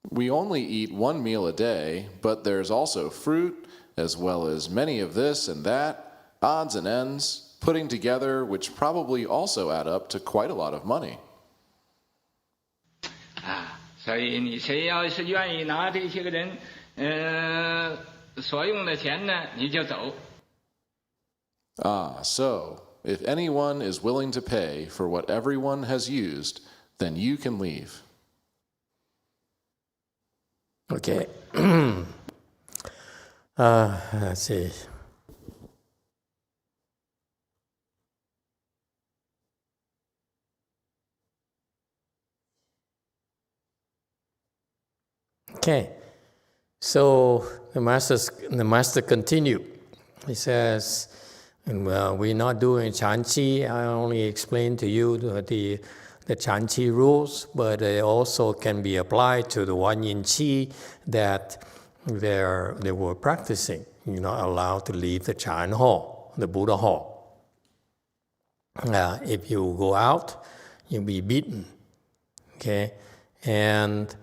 S3: We only eat one meal a day, but there's also fruit, as well as many of this and that, odds and ends, putting together, which probably also add up to quite a lot of money.
S2: 所以你谁要是愿意拿这些个人所用的钱呢，你就走。
S3: So if anyone is willing to pay for what everyone has used, then you can leave.
S1: Okay. Let's see. Okay, so the master continued. He says, we're not doing Chan Qi. I only explained to you the Chan Qi rules, but they also can be applied to the GuanYin Qi that they were practicing. You're not allowed to leave the Chan hall, the Buddha hall. If you go out, you'll be beaten. Okay, and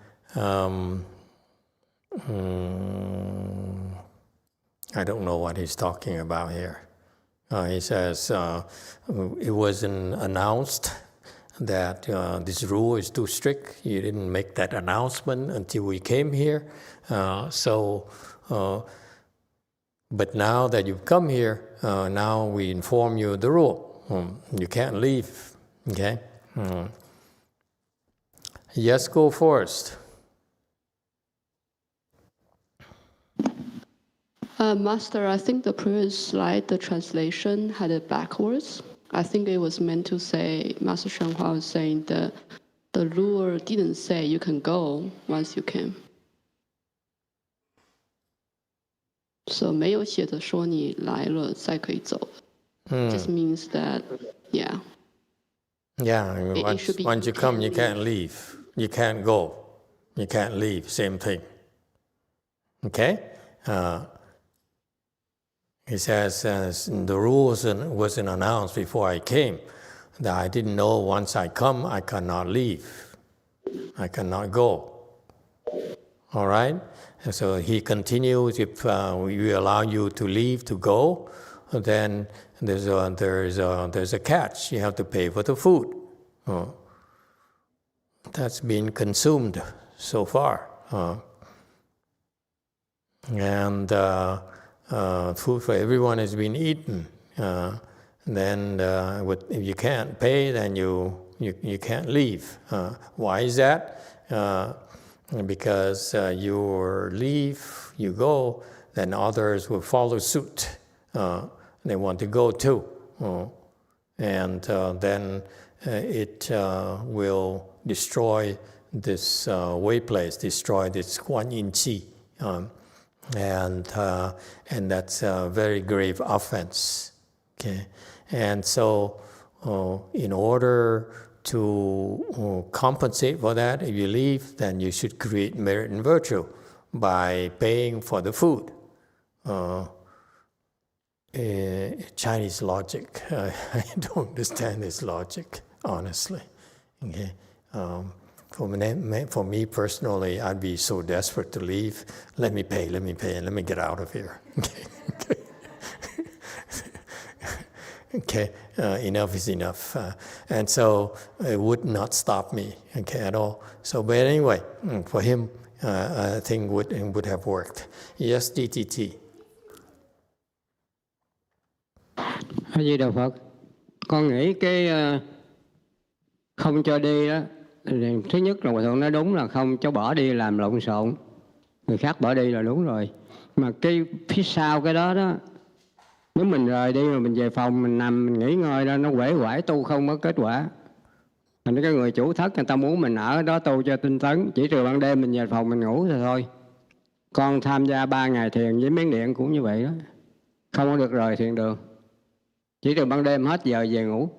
S1: I don't know what he's talking about here. He says it wasn't announced that this rule is too strict. You didn't make that announcement until we came here. But now that you've come here, now we inform you of the rule. You can't leave. Okay? Yes, go first.
S5: Master, I think the previous slide, the translation had it backwards. I think it was meant to say, Master YongHua was saying the rule didn't say you can go once you came. So 没有写着说你来了才可以走。Just means that, yeah.
S1: Yeah,
S5: It should be
S1: once you come, you
S5: leave.
S1: can't leave. You can't go. You can't leave. Same thing. Okay? He says the rules wasn't announced before I came. That I didn't know once I come, I cannot leave. I cannot go. All right? And so he continues, if we allow you to leave, to go, then there's a catch. You have to pay for the food. That's been consumed so far. And food for everyone has been eaten. Then if you can't pay, then you can't leave. Why is that? Because you leave, you go, then others will follow suit. They want to go too. And then it will destroy this way place, destroy this GuanYin Qi. And that's a very grave offense. Okay? And so in order to compensate for that, if you leave, then you should create merit and virtue by paying for the food. Chinese logic, I don't understand this logic, honestly. Okay? For me personally, I'd be so desperate to leave. Let me pay, and let me get out of here. Okay, enough is enough. And so it would not stop me, okay, at all. So, but anyway, for him, I think would have worked. Yes, DTT.
S10: A Di Đà Phật, con nghĩ cái không cho đi đó, thứ nhất là Hòa Thượng nói đúng là không cho bỏ đi làm lộn xộn, người khác bỏ đi là đúng rồi. Mà cái phía sau cái đó đó, nếu mình rời đi mà mình về phòng mình nằm mình nghỉ ngơi đó, nó uể oải tu không có kết quả. Thành cái người chủ thất người ta muốn mình ở đó tu cho tinh tấn, chỉ trừ ban đêm mình về phòng mình ngủ rồi thôi. Con tham gia 3 ngày thiền với Miến Điện cũng như vậy đó, không có được rời thiền đường. Chỉ trừ ban đêm hết giờ về ngủ.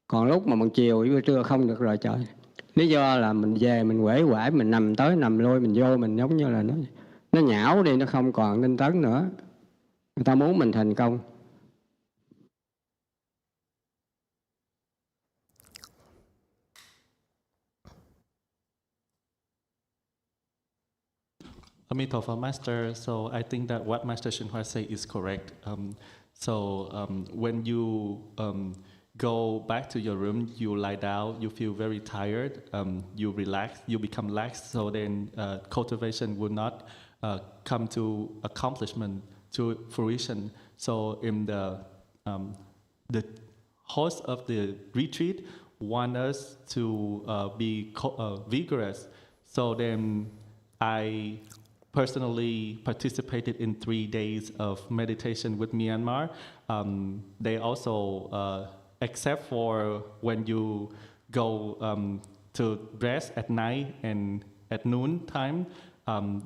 S10: Còn lúc mà bằng chiều với trưa không được rời trời. Lý do là mình về mình uể oải, mình nằm tới nằm lui, mình vô mình giống như là nó nhão đi, nó không còn tinh tấn nữa. Người ta muốn mình thành công.
S9: Emitofuo Master, so I think that what Master YongHua say is correct. When you go back to your room, you lie down, you feel very tired, you relax, you become lax, so then cultivation will not come to accomplishment, to fruition. So in the host of the retreat want us to be vigorous. So then I personally participated in 3 days of meditation with Myanmar. They also, except for when you go to rest at night and at noon time,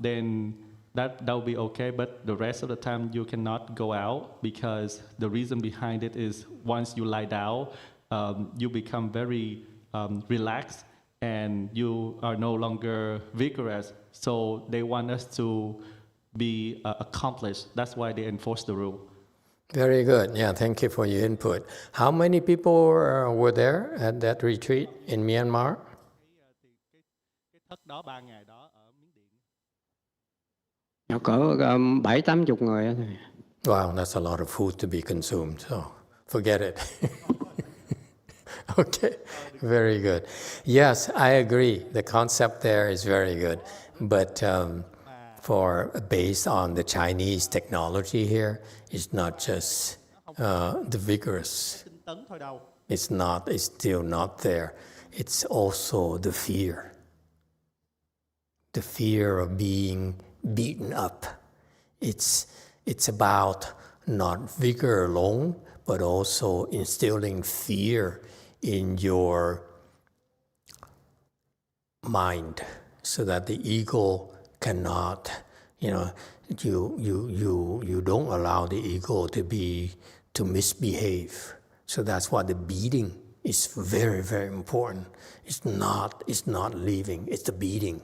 S9: then that'll be okay. But the rest of the time you cannot go out, because the reason behind it is once you lie down, you become very relaxed and you are no longer vigorous. So they want us to be accomplished. That's why they enforce the rule.
S1: Very good. Yeah, thank you for your input. How many people were there at that retreat in Myanmar?
S10: Nó cỡ 7-80 người á.
S1: Wow, that's a lot of food to be consumed, so forget it. Okay, very good. Yes, I agree. The concept there is very good. But based on the Chinese technology here, it's not just the vigorous. It's still not there. It's also the fear. The fear of being beaten up. It's about not vigor alone, but also instilling fear in your mind, so that the ego cannot, you don't allow the ego to misbehave. So that's why the beating is very, very important. It's not leaving, it's the beating.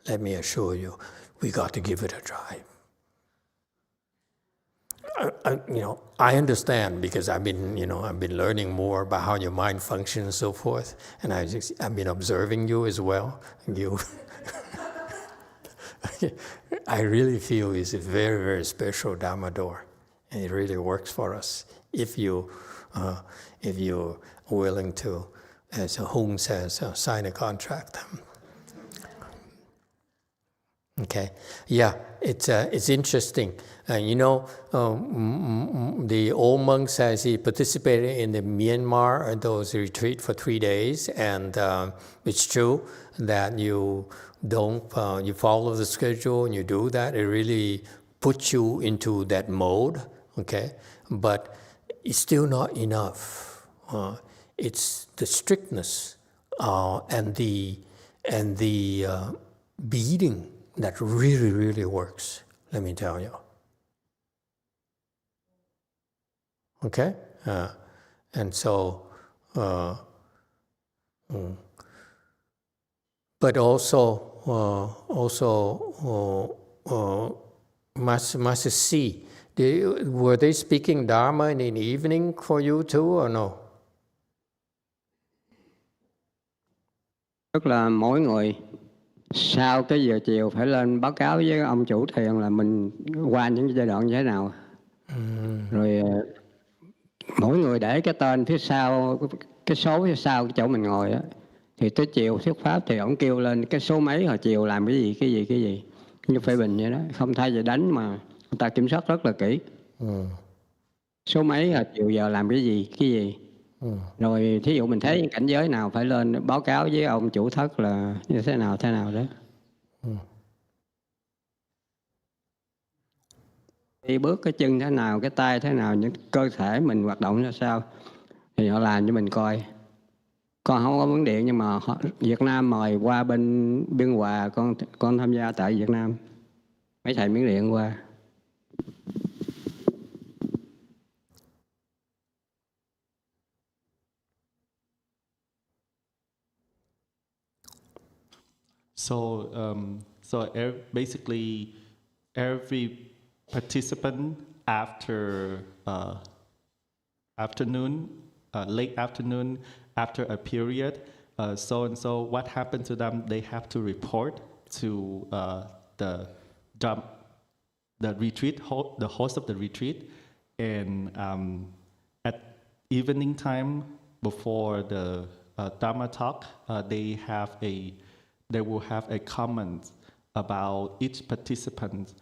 S1: Let me assure you, we got to give it a try. I understand, because I've been learning more about how your mind functions and so forth, and I've been observing you as well. I really feel it's a very, very special Dharma door, and it really works for us if you're willing to, as Hung says, sign a contract. Okay, yeah, it's interesting. The old monk says he participated in the Myanmar, those retreat for 3 days, and it's true that you follow the schedule and you do that. It really puts you into that mode, okay? But it's still not enough. It's the strictness and the beating that really, really works, let me tell you. Okay? And so, but Master C, were they speaking Dharma in the evening for you too, or no?
S10: Tức là mỗi người sau cái giờ chiều phải lên báo cáo với ông chủ thiền là mình qua những giai đoạn như thế nào. Rồi mỗi người để cái tên phía sau, cái số phía sau cái chỗ mình ngồi á, thì tới chiều thuyết pháp thì ông kêu lên cái số mấy hồi chiều làm cái gì như phê bình vậy đó, không thay vì đánh mà người ta kiểm soát rất là kỹ. Số mấy hồi chiều giờ làm cái gì. Rồi thí dụ mình thấy cảnh giới nào phải lên báo cáo với ông chủ thất là như thế nào đó. Đi bước cái chân thế nào, cái tay thế nào, những cơ thể mình hoạt động ra sao thì họ làm cho mình coi. Con không có vấn đề, nhưng mà Việt Nam mời qua bên Biên Hòa, con tham gia tại Việt Nam, mấy thầy Miến Điện qua.
S9: Basically, every participant after late afternoon, after a period, so and so, what happened to them, they have to report to the retreat, the host of the retreat, and at evening time before the Dharma talk, they will have a comment about each participant.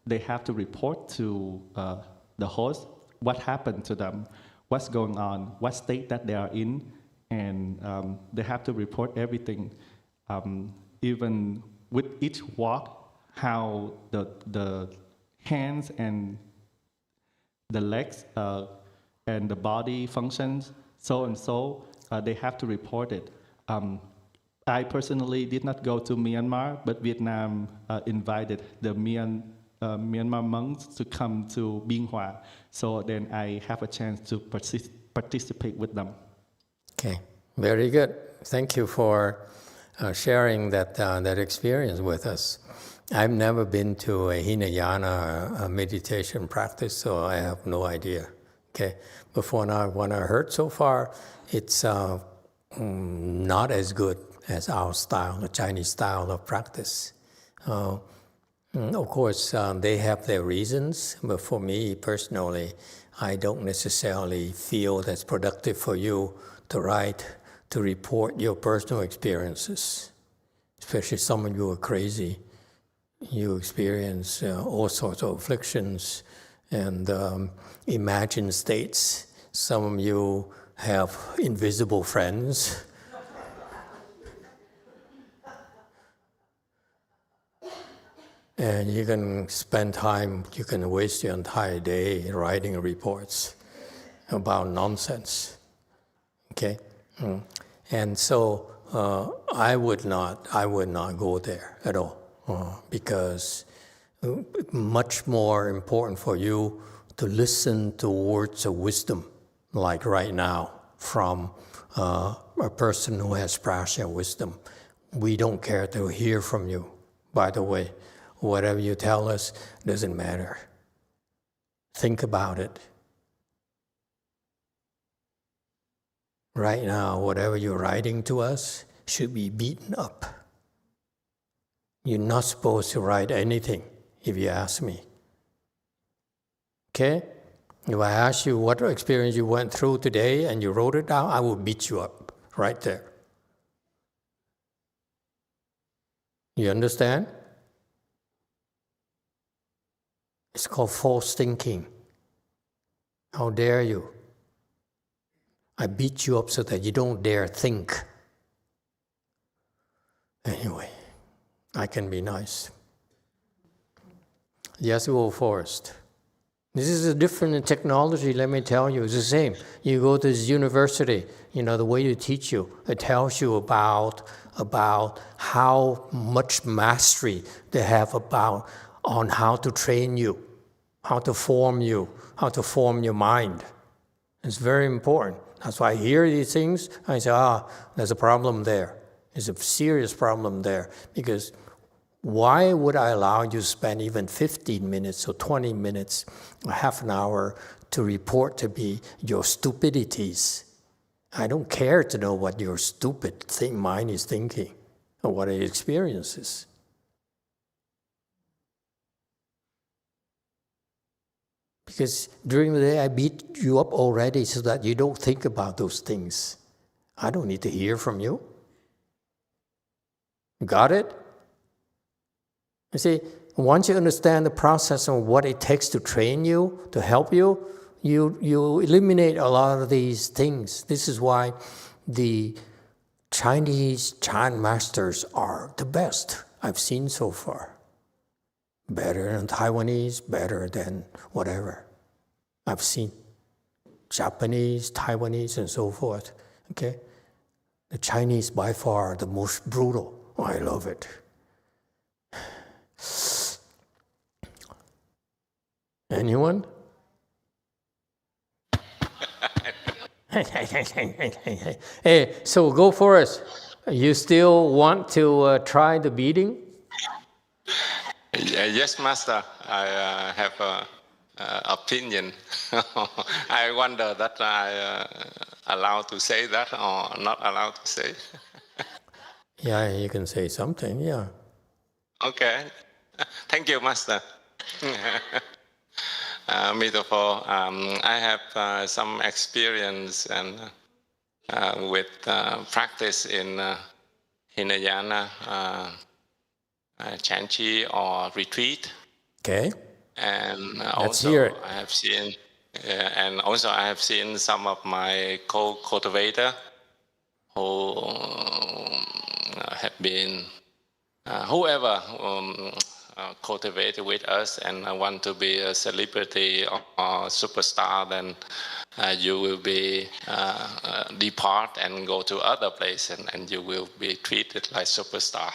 S9: They have to report to the host what happened to them, what's going on, what state that they are in, and they have to report everything, even with each walk, how the hands and the legs and the body functions, so and so, they have to report it. I personally did not go to Myanmar, but Vietnam invited the Myanmar monks to come to YongHua. So then I have a chance to participate with them.
S1: Okay, very good. Thank you for sharing that experience with us. I've never been to a Hinayana meditation practice, so I have no idea. Okay, before now, what I heard so far, it's not as good as our style, the Chinese style of practice. Of course, they have their reasons, but for me personally, I don't necessarily feel that's productive for you to write, to report your personal experiences. Especially some of you are crazy. You experience all sorts of afflictions and imagined states. Some of you have invisible friends. And you can spend time, you can waste your entire day writing reports about nonsense. Okay? And so I would not go there at all, because much more important for you to listen to words of wisdom, like right now, from a person who has prajna wisdom. We don't care to hear from you, by the way. Whatever you tell us doesn't matter. Think about it. Right now, whatever you're writing to us should be beaten up. You're not supposed to write anything, if you ask me. Okay? If I ask you what experience you went through today and you wrote it down, I will beat you up right there. You understand? It's called false thinking. How dare you? I beat you up so that you don't dare think. Anyway, I can be nice. Yasuo Forest. This is a different technology, let me tell you. It's the same. You go to this university, the way you teach you, it tells you about how much mastery they have on how to train you, how to form you, how to form your mind. It's very important. That's why I hear these things, I say, there's a problem there. There's a serious problem there. Because why would I allow you to spend even 15 minutes or 20 minutes or half an hour to report to me your stupidities? I don't care to know what your stupid mind is thinking or what it experiences. Because during the day I beat you up already so that you don't think about those things. I don't need to hear from you. Got it? You see, once you understand the process of what it takes to train you, to help you, you eliminate a lot of these things. This is why the Chinese chant masters are the best I've seen so far. Better than Taiwanese, better than whatever I've seen. Japanese, Taiwanese, and so forth. Okay? The Chinese by far the most brutal. I love it. Anyone? Hey, so go for it. You still want to try the beating?
S11: Yes, Master. I have an opinion. I wonder that I allowed to say that or not allowed to say.
S1: Yeah, you can say something, yeah.
S11: Okay. Thank you, Master. Emitofuo, I have some experience and with practice in Hinayana, Chanchi or retreat.
S1: Okay.
S11: And
S1: Let's hear it.
S11: I have seen some of my co-cultivator who have been whoever cultivated with us and want to be a celebrity or superstar, then you will be depart and go to other place, and you will be treated like superstar.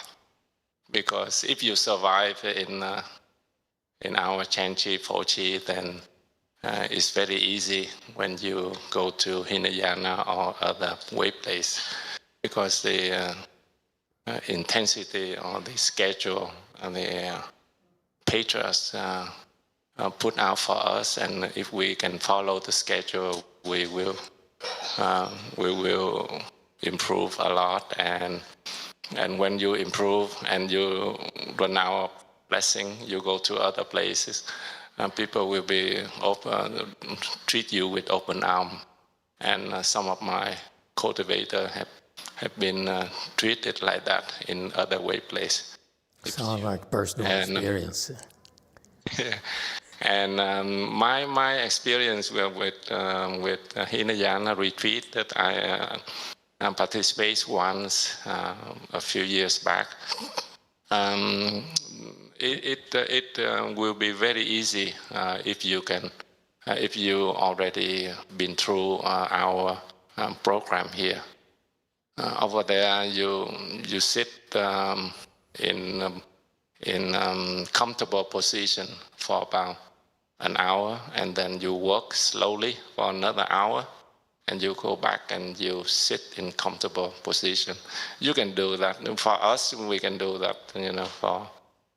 S11: Because if you survive in our Chanchi Fochi, then it's very easy when you go to Hinayana or other way place, because the intensity or the schedule and the patrons put out for us, and if we can follow the schedule, we will improve a lot. And when you improve and you run out blessing, you go to other places, people will be treat you with open arm. And some of my cultivators have been treated like that in other place.
S1: Sounds like personal experience.
S11: Yeah. And my experience with Hinayana retreat that I participated once a few years back, it will be very easy if you already been through our program here. Over there, you sit in comfortable position for about an hour, and then you walk slowly for another hour, and you go back and you sit in comfortable position. You can do that. For us, we can do that,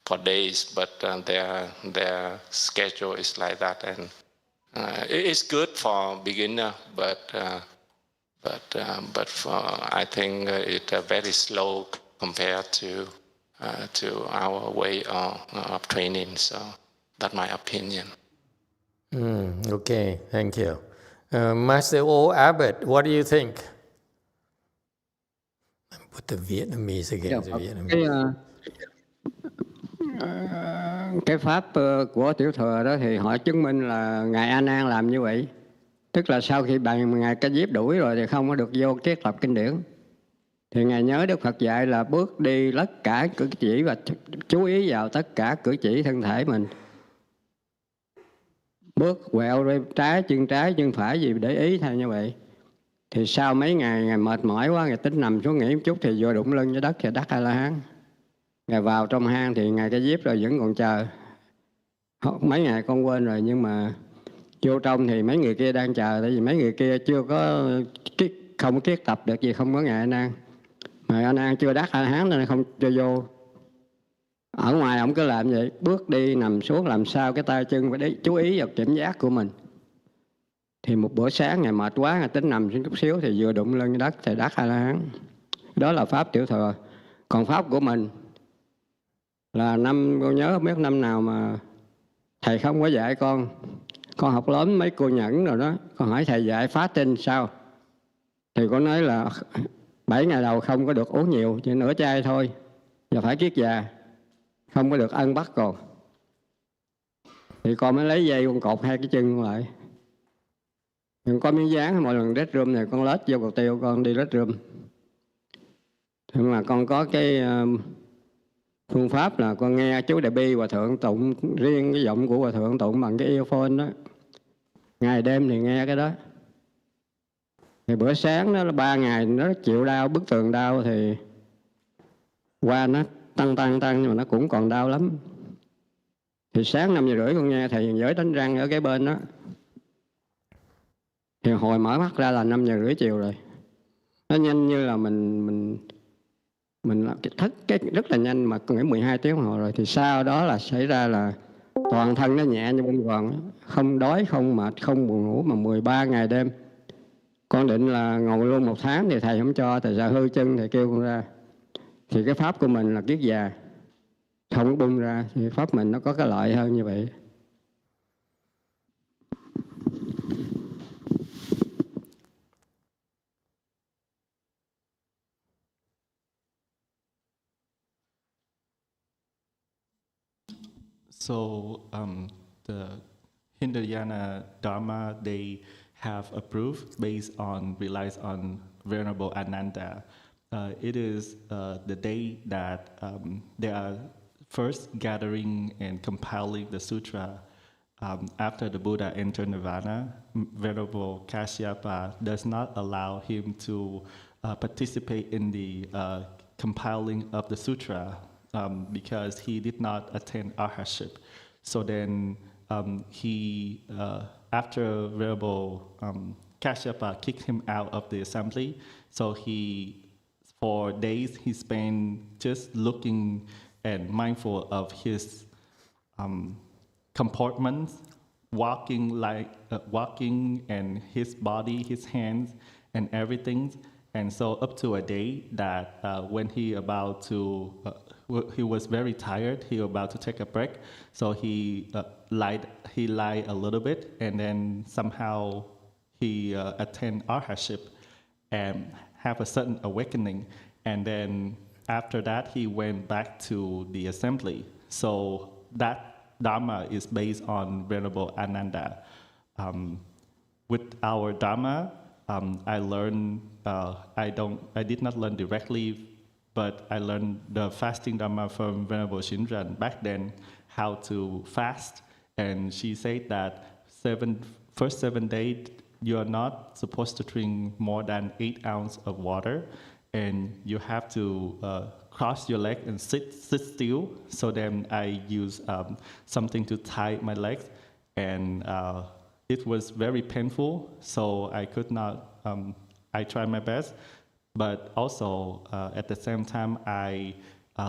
S11: for days, but their schedule is like that, and it's good for beginner, but I think it's very slow compared to our way of training. So that's my opinion.
S1: Okay, thank you. Master O Abbot, what do you think? Put the Vietnamese again. The Vietnamese.
S10: Cái pháp của tiểu thừa đó thì họ chứng minh là Ngài A Nan làm như vậy. Tức là sau khi Ngài Ca Diếp đuổi rồi thì không có được vô triết lập kinh điển. Thì Ngài nhớ Đức Phật dạy là bước đi tất cả cử chỉ và chú ý vào tất cả cử chỉ thân thể mình. Bước quẹo trái chân phải gì để ý theo như vậy. Thì sau mấy ngày Ngài mệt mỏi quá, Ngài tính nằm xuống nghỉ một chút thì vừa đụng lưng với đất thì đắc A-la-hán. Ngài vào trong hang thì Ngài Ca Diếp rồi vẫn còn chờ. Mấy ngày con quên rồi, nhưng mà vô trong thì mấy người kia đang chờ, tại vì mấy người kia chưa có không kiết tập được gì, không có Ngài A Nan. Ngài A Nan chưa đắc A-la-hán nên không cho vô. Ở ngoài ông cứ làm vậy, bước đi nằm xuống làm sao cái tay chân phải chú ý vào cảm giác của mình. Thì một bữa sáng Ngài mệt quá, Ngài tính nằm xuống chút xíu thì vừa đụng lên đất thì đắc A-la-hán. Đó là pháp tiểu thừa. Còn pháp của mình là con nhớ không biết năm nào mà thầy không có dạy con học lớn mấy cô nhẫn rồi đó, con hỏi thầy dạy phá tinh sao, thì con nói là 7 ngày đầu không có được uống nhiều, chỉ nửa chai thôi, và phải kiết già, không có được ăn bắt còn. Thì con mới lấy dây con cột hai cái chân con lại. Còn có miếng dán, mỗi lần rest room này con lết vô cầu tiêu, con đi rest room. Nhưng mà con có cái phương pháp là con nghe chú Đại Bi Hòa Thượng tụng, riêng cái giọng của Hòa Thượng tụng bằng cái earphone đó. Ngày đêm thì nghe cái đó. Thì bữa sáng đó là 3 ngày nó chịu đau, bức tường đau thì qua nó tăng nhưng mà nó cũng còn đau lắm. Thì sáng 5 giờ rưỡi con nghe thầy giới đánh răng ở cái bên đó. Thì hồi mở mắt ra là 5 giờ rưỡi chiều rồi. Nó nhanh như là mình thức cái rất là nhanh, mà con nghĩ 12 tiếng đồng hồ rồi. Thì sau đó là xảy ra là toàn thân nó nhẹ như bông gòn, không đói, không mệt, không buồn ngủ, mà 13 ngày đêm. Con định là ngồi luôn 1 tháng thì thầy không cho, thầy sợ hư chân, thầy kêu con ra. Thì cái pháp của mình là kiết già, không có bung ra, thì pháp mình nó có cái lợi hơn như vậy.
S9: So the Hinayana Dharma, they have approved based on, relies on Venerable Ananda. It is the day that they are first gathering and compiling the sutra. After the Buddha entered Nirvana, Venerable Kashyapa does not allow him to participate in the compiling of the sutra because he did not attain arhatship. So then he, after Venerable Kashyapa kicked him out of the assembly, so for days he spent just looking and mindful of his comportments, walking and his body, his hands, and everything. And so up to a day that when he was very tired, he about to take a break, so he lied a little bit, and then somehow he attend Arhatship and have a sudden awakening, and then after that he went back to the assembly. So that Dharma is based on Venerable Ananda. With our Dharma, I learned, I did not learn directly, but I learned the fasting Dharma from Venerable Shinran back then, how to fast. And she said that first 7 days, you are not supposed to drink more than 8 ounces of water, and you have to cross your leg and sit still. So then I use something to tie my legs, and it was very painful, so I could not, I tried my best, but also at the same time I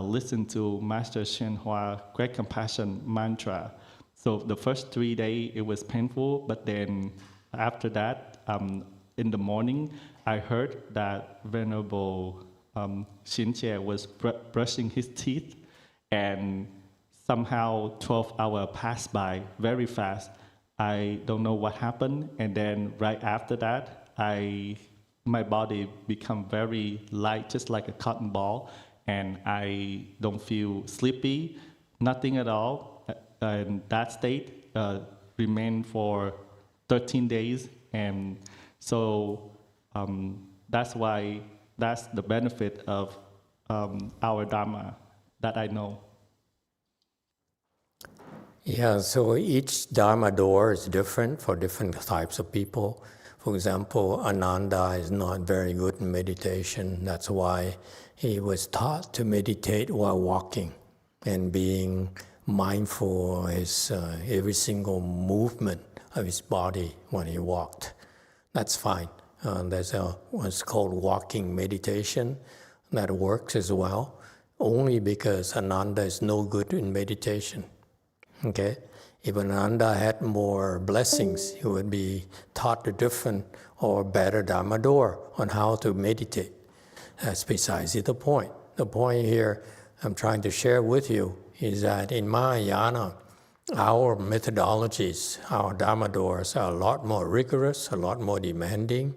S9: listened to Master YongHua Great Compassion mantra. So the first 3 days it was painful, but then after that, in the morning, I heard that Venerable Shinche was brushing his teeth, and somehow 12 hours passed by very fast. I don't know what happened, and then right after that, my body become very light, just like a cotton ball, and I don't feel sleepy, nothing at all. And that state remained for 13 days, and so that's the benefit of our Dharma that I know.
S1: Yeah, so each Dharma door is different for different types of people. For example, Ananda is not very good in meditation. That's why he was taught to meditate while walking and being mindful of his every single movement of his body when he walked. That's fine. There's what's called walking meditation that works as well, only because Ananda is no good in meditation. Okay? If Ananda had more blessings, he would be taught a different or better Dharma door on how to meditate. That's precisely the point. The point here I'm trying to share with you is that in Mahayana, our methodologies, our Dharma doors are a lot more rigorous, a lot more demanding,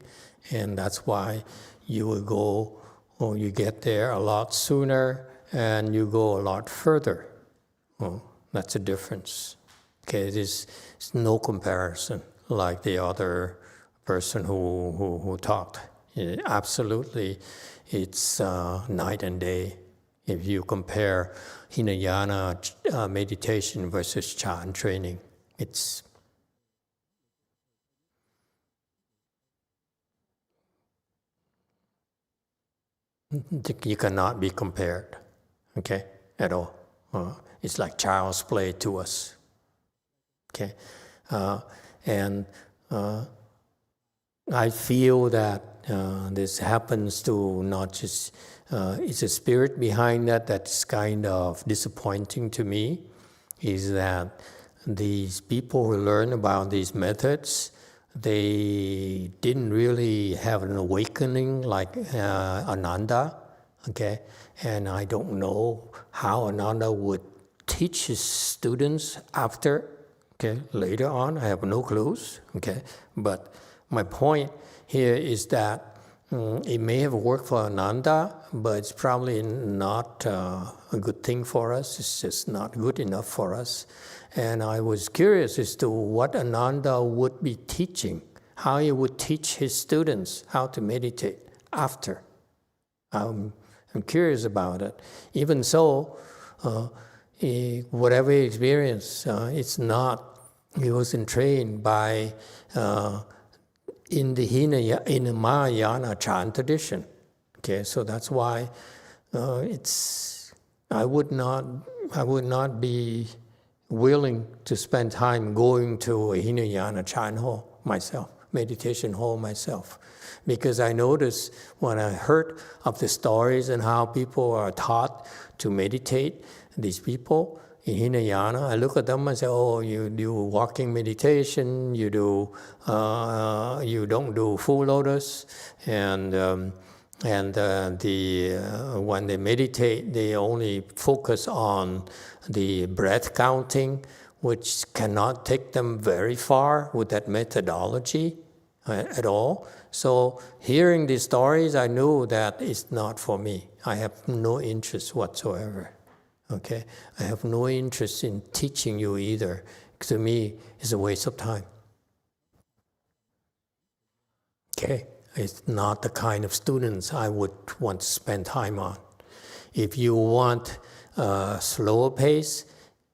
S1: and that's why you will go, or you get there a lot sooner, and you go a lot further. Well, that's a difference. Okay, it's no comparison like the other person who talked. Absolutely, it's night and day. If you compare Hinayana meditation versus Chan training, you cannot be compared, okay, at all. It's like child's play to us, okay? And I feel that this happens to not just, it's a spirit behind that's kind of disappointing to me, is that these people who learn about these methods, they didn't really have an awakening like Ananda, okay? And I don't know how Ananda would teach his students after, okay, later on. I have no clues, okay? But my point here is that it may have worked for Ananda, but it's probably not a good thing for us. It's just not good enough for us. And I was curious as to what Ananda would be teaching, how he would teach his students how to meditate after. I'm curious about it. Even so, whatever he experienced, it's not, he wasn't trained by, in the Mahayana Chan tradition. Okay, so that's why I would not be willing to spend time going to a Hinayana Chan hall myself, meditation hall myself. Because I noticed when I heard of the stories and how people are taught to meditate, these people in Hinayana, I look at them and say, oh, you do walking meditation, you don't do full lotus, and And when they meditate, they only focus on the breath counting, which cannot take them very far with that methodology at all. So hearing these stories, I knew that it's not for me. I have no interest whatsoever. Okay, I have no interest in teaching you either. To me, it's a waste of time. Okay, it's not the kind of students I would want to spend time on. If you want a slower pace,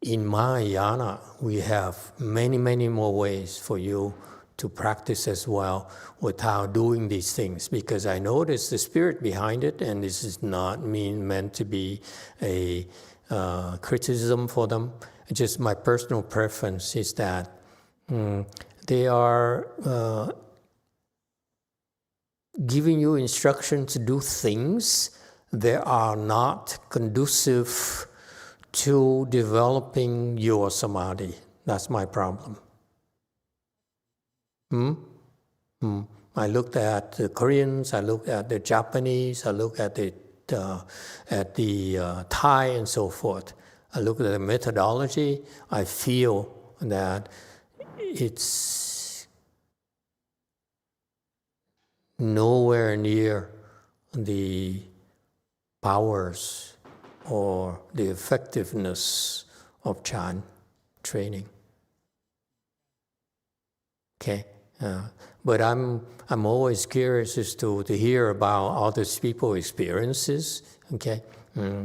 S1: in Mahayana, we have many, many more ways for you to practice as well without doing these things, because I notice the spirit behind it, and this is not meant to be a criticism for them. Just my personal preference is that they are giving you instruction to do things that are not conducive to developing your samadhi. That's my problem. I looked at the Koreans, I looked at the Japanese, I looked at the Thai and so forth. I look at the methodology, I feel that it's nowhere near the powers or the effectiveness of Chan training. Okay, but I'm always curious as to hear about other people's experiences. Okay,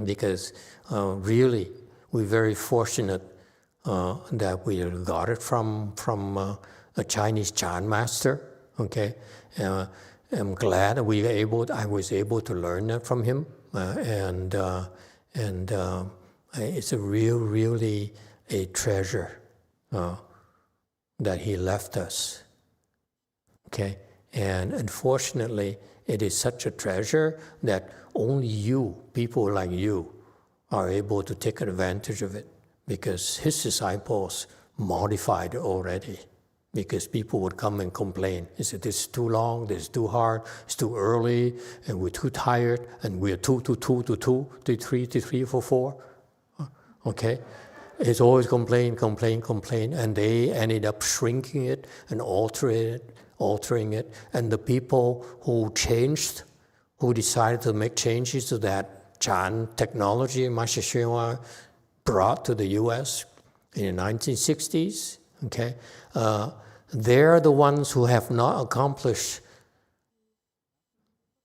S1: because really we're very fortunate that we got it from a Chinese Chan master. Okay, I'm glad I was able to learn that from him, and it's really a treasure that he left us. Okay, and unfortunately, it is such a treasure that only you, people like you, are able to take advantage of it, because his disciples modified it already. Because people would come and complain. They said, this is too long, this is too hard, it's too early, and we're too tired, and we're 2 to 2 to 2, to 3 to 3 for 4. Okay? It's always complain, and they ended up shrinking it and altering it. And the people who decided to make changes to that Chan technology Master Hsuan brought to the US in the 1960s, okay? They're the ones who have not accomplished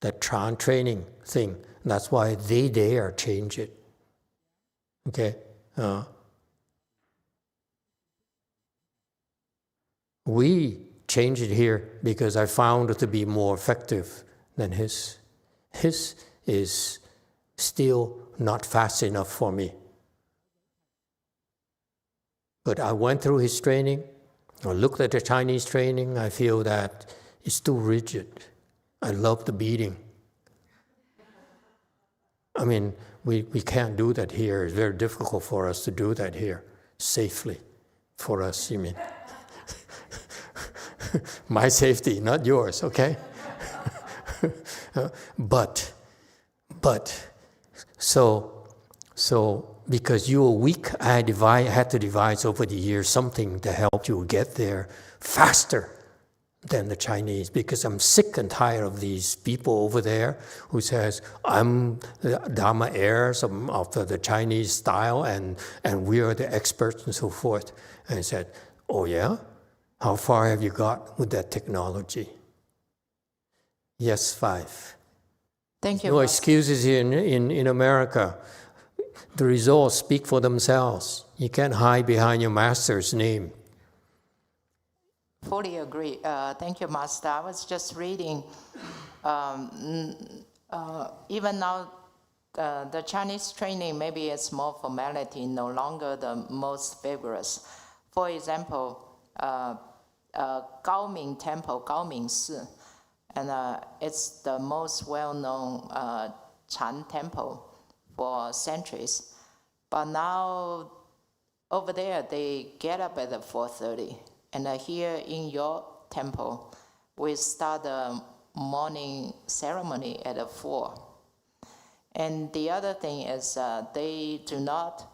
S1: that Chan training thing. That's why they dare change it. Okay? We changed it here because I found it to be more effective than his. His is still not fast enough for me. But I went through his training. I looked at the Chinese training. I feel that it's too rigid. I love the beating. I mean, we can't do that here. It's very difficult for us to do that here safely. For us, you mean. My safety, not yours, okay? But because you were weak, I had to devise over the years something to help you get there faster than the Chinese, because I'm sick and tired of these people over there who says, I'm the Dharma heirs of the Chinese style and we are the experts and so forth. And I said, oh yeah? How far have you got with that technology? Yes, 5.
S12: Thank you.
S1: No excuses here in America. The results speak for themselves. You can't hide behind your master's name.
S12: Fully agree. Thank you, Master. I was just reading, even now, the Chinese training, maybe it's more formality, no longer the most vigorous. For example, Gaoming Temple, Gaoming Si, and it's the most well-known Chan temple for centuries. But now, over there, they get up at 4:30. And here in your temple, we start morning ceremony at 4. And the other thing is they do not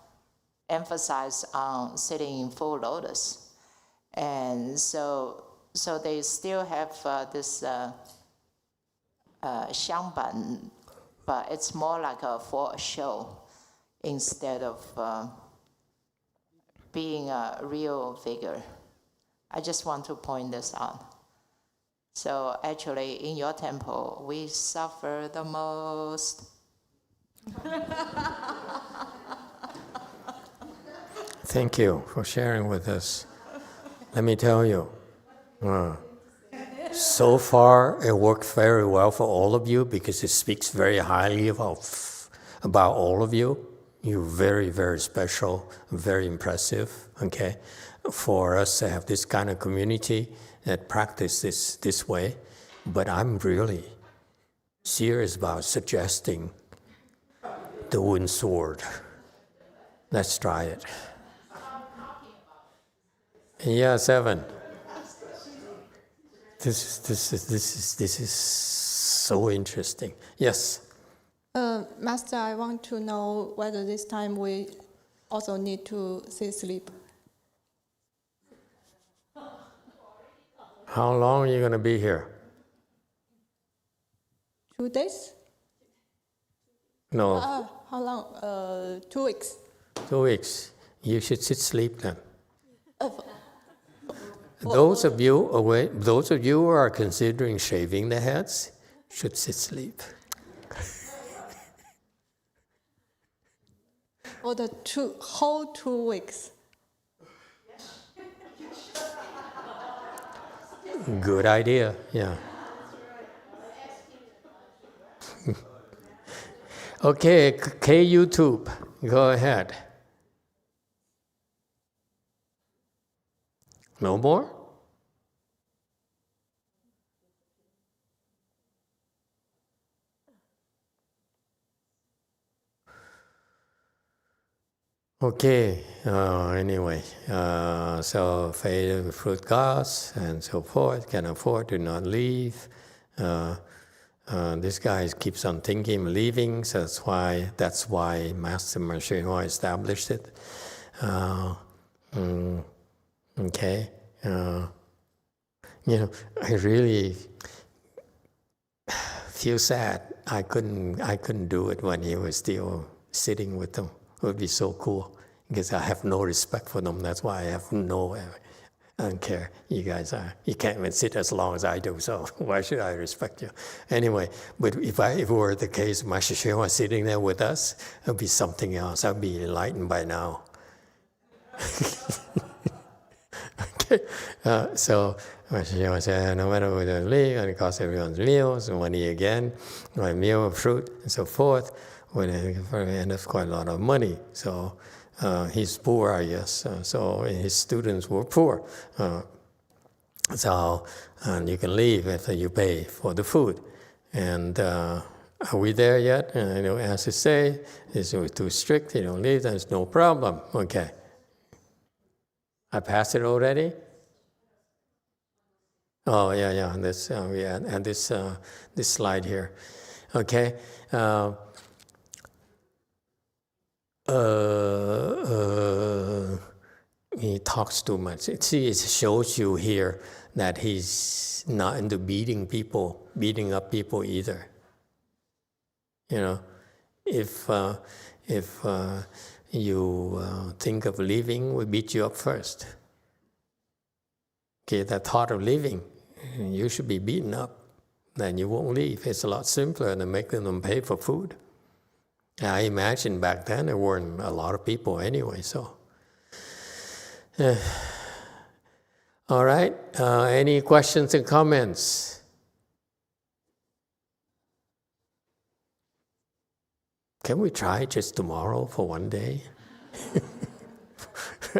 S12: emphasize on sitting in full lotus. And so they still have this xiangban, but it's more like for a show instead of being a real figure. I just want to point this out. So actually, in your temple, we suffer the most.
S1: Thank you for sharing with us. Let me tell you, so far it worked very well for all of you because it speaks very highly about all of you. You're very, very special, very impressive, okay? For us to have this kind of community that practice this way, but I'm really serious about suggesting the wooden sword. Let's try it. Yeah, 7. This is so interesting. Yes.
S13: Master, I want to know whether this time we also need to sit sleep.
S1: How long are you going to be here?
S13: 2 days?
S1: No.
S13: How long? 2 weeks.
S1: 2 weeks. You should sit sleep then. Those of you who are considering shaving the heads should sit sleep.
S13: For the whole 2 weeks.
S1: Good idea, yeah. Okay, YouTube, go ahead. No more? Okay, anyway, so faith, fruit gods, and so forth, can afford to not leave. This guy keeps on thinking leaving, so that's why Master YongHua established it. Okay, I really feel sad. I couldn't do it when he was still sitting with them. It would be so cool because I have no respect for them. That's why I don't care. You guys you can't even sit as long as I do, so why should I respect you? Anyway, but if it were the case, Master YongHua sitting there with us, it would be something else. I'd be enlightened by now. Okay, so Master YongHua said, no matter what they leave, and it costs everyone's meals, money again, my meal of fruit, and so forth. And that's quite a lot of money. So he's poor, I guess. So his students were poor. And you can leave after you pay for the food. And are we there yet? As I say, this was too strict. You don't leave, there's no problem. Okay. I passed it already? Oh, yeah. This, we add this slide here. Okay. He talks too much. It shows you here that he's not into beating up people either. If you think of leaving, we beat you up first. Okay, that thought of leaving, you should be beaten up. Then you won't leave. It's a lot simpler than making them pay for food. I imagine back then there weren't a lot of people anyway, so. All right, any questions and comments? Can we try just tomorrow for one day?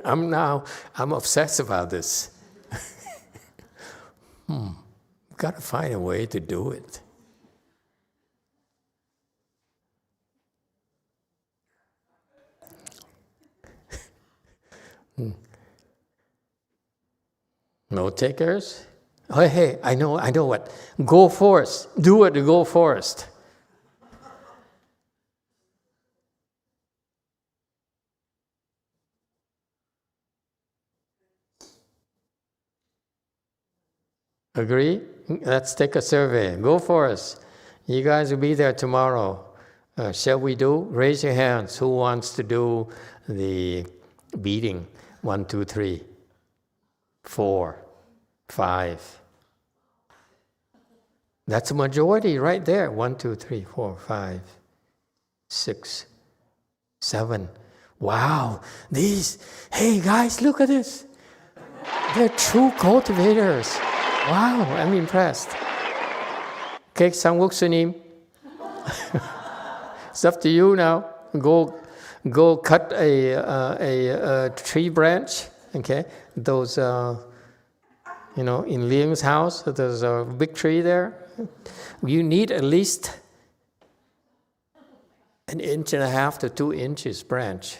S1: I'm obsessed about this. Got to find a way to do it. No takers? Hey, I know what. Go forest. Do it to go forest. Agree? Let's take a survey. Go forest. You guys will be there tomorrow. Shall we do? Raise your hands. Who wants to do the beating? 1, 2, 3, 4, 5. That's a majority right there. 1, 2, 3, 4, 5, 6, 7. Wow. Hey guys, look at this. They're true cultivators. Wow, I'm impressed. Okay, Sangwok Sunim. It's up to you now. Go cut a tree branch. Okay, those in Liang's house, there's a big tree there. You need at least 1.5 inches to 2 inches branch.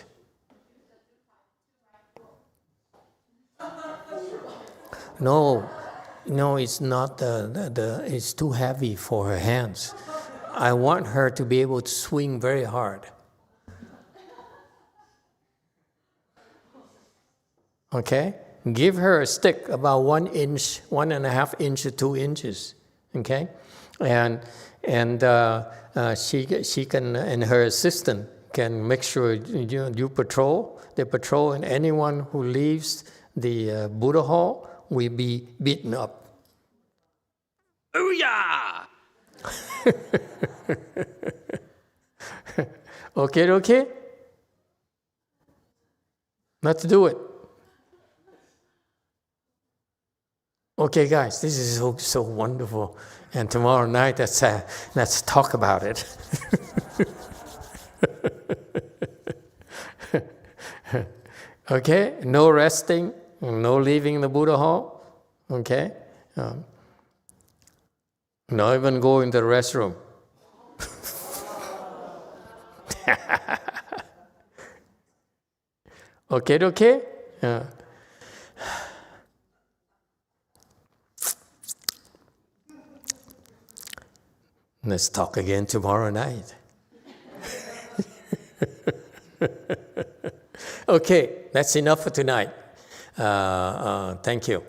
S1: No, it's not it's too heavy for her hands. I want her to be able to swing very hard. Okay? Give her a stick about 1 inch, 1.5 inches to 2 inches. Okay? And she can, and her assistant can make sure you patrol. They patrol, and anyone who leaves the Buddha hall will be beaten up. Ooh-yah! Okay? Let's do it. Okay, guys, this is so wonderful. And tomorrow night, let's talk about it. Okay? No resting, no leaving the Buddha hall. Okay? Not even go in the restroom. Okay? Let's talk again tomorrow night. Okay, that's enough for tonight. Thank you.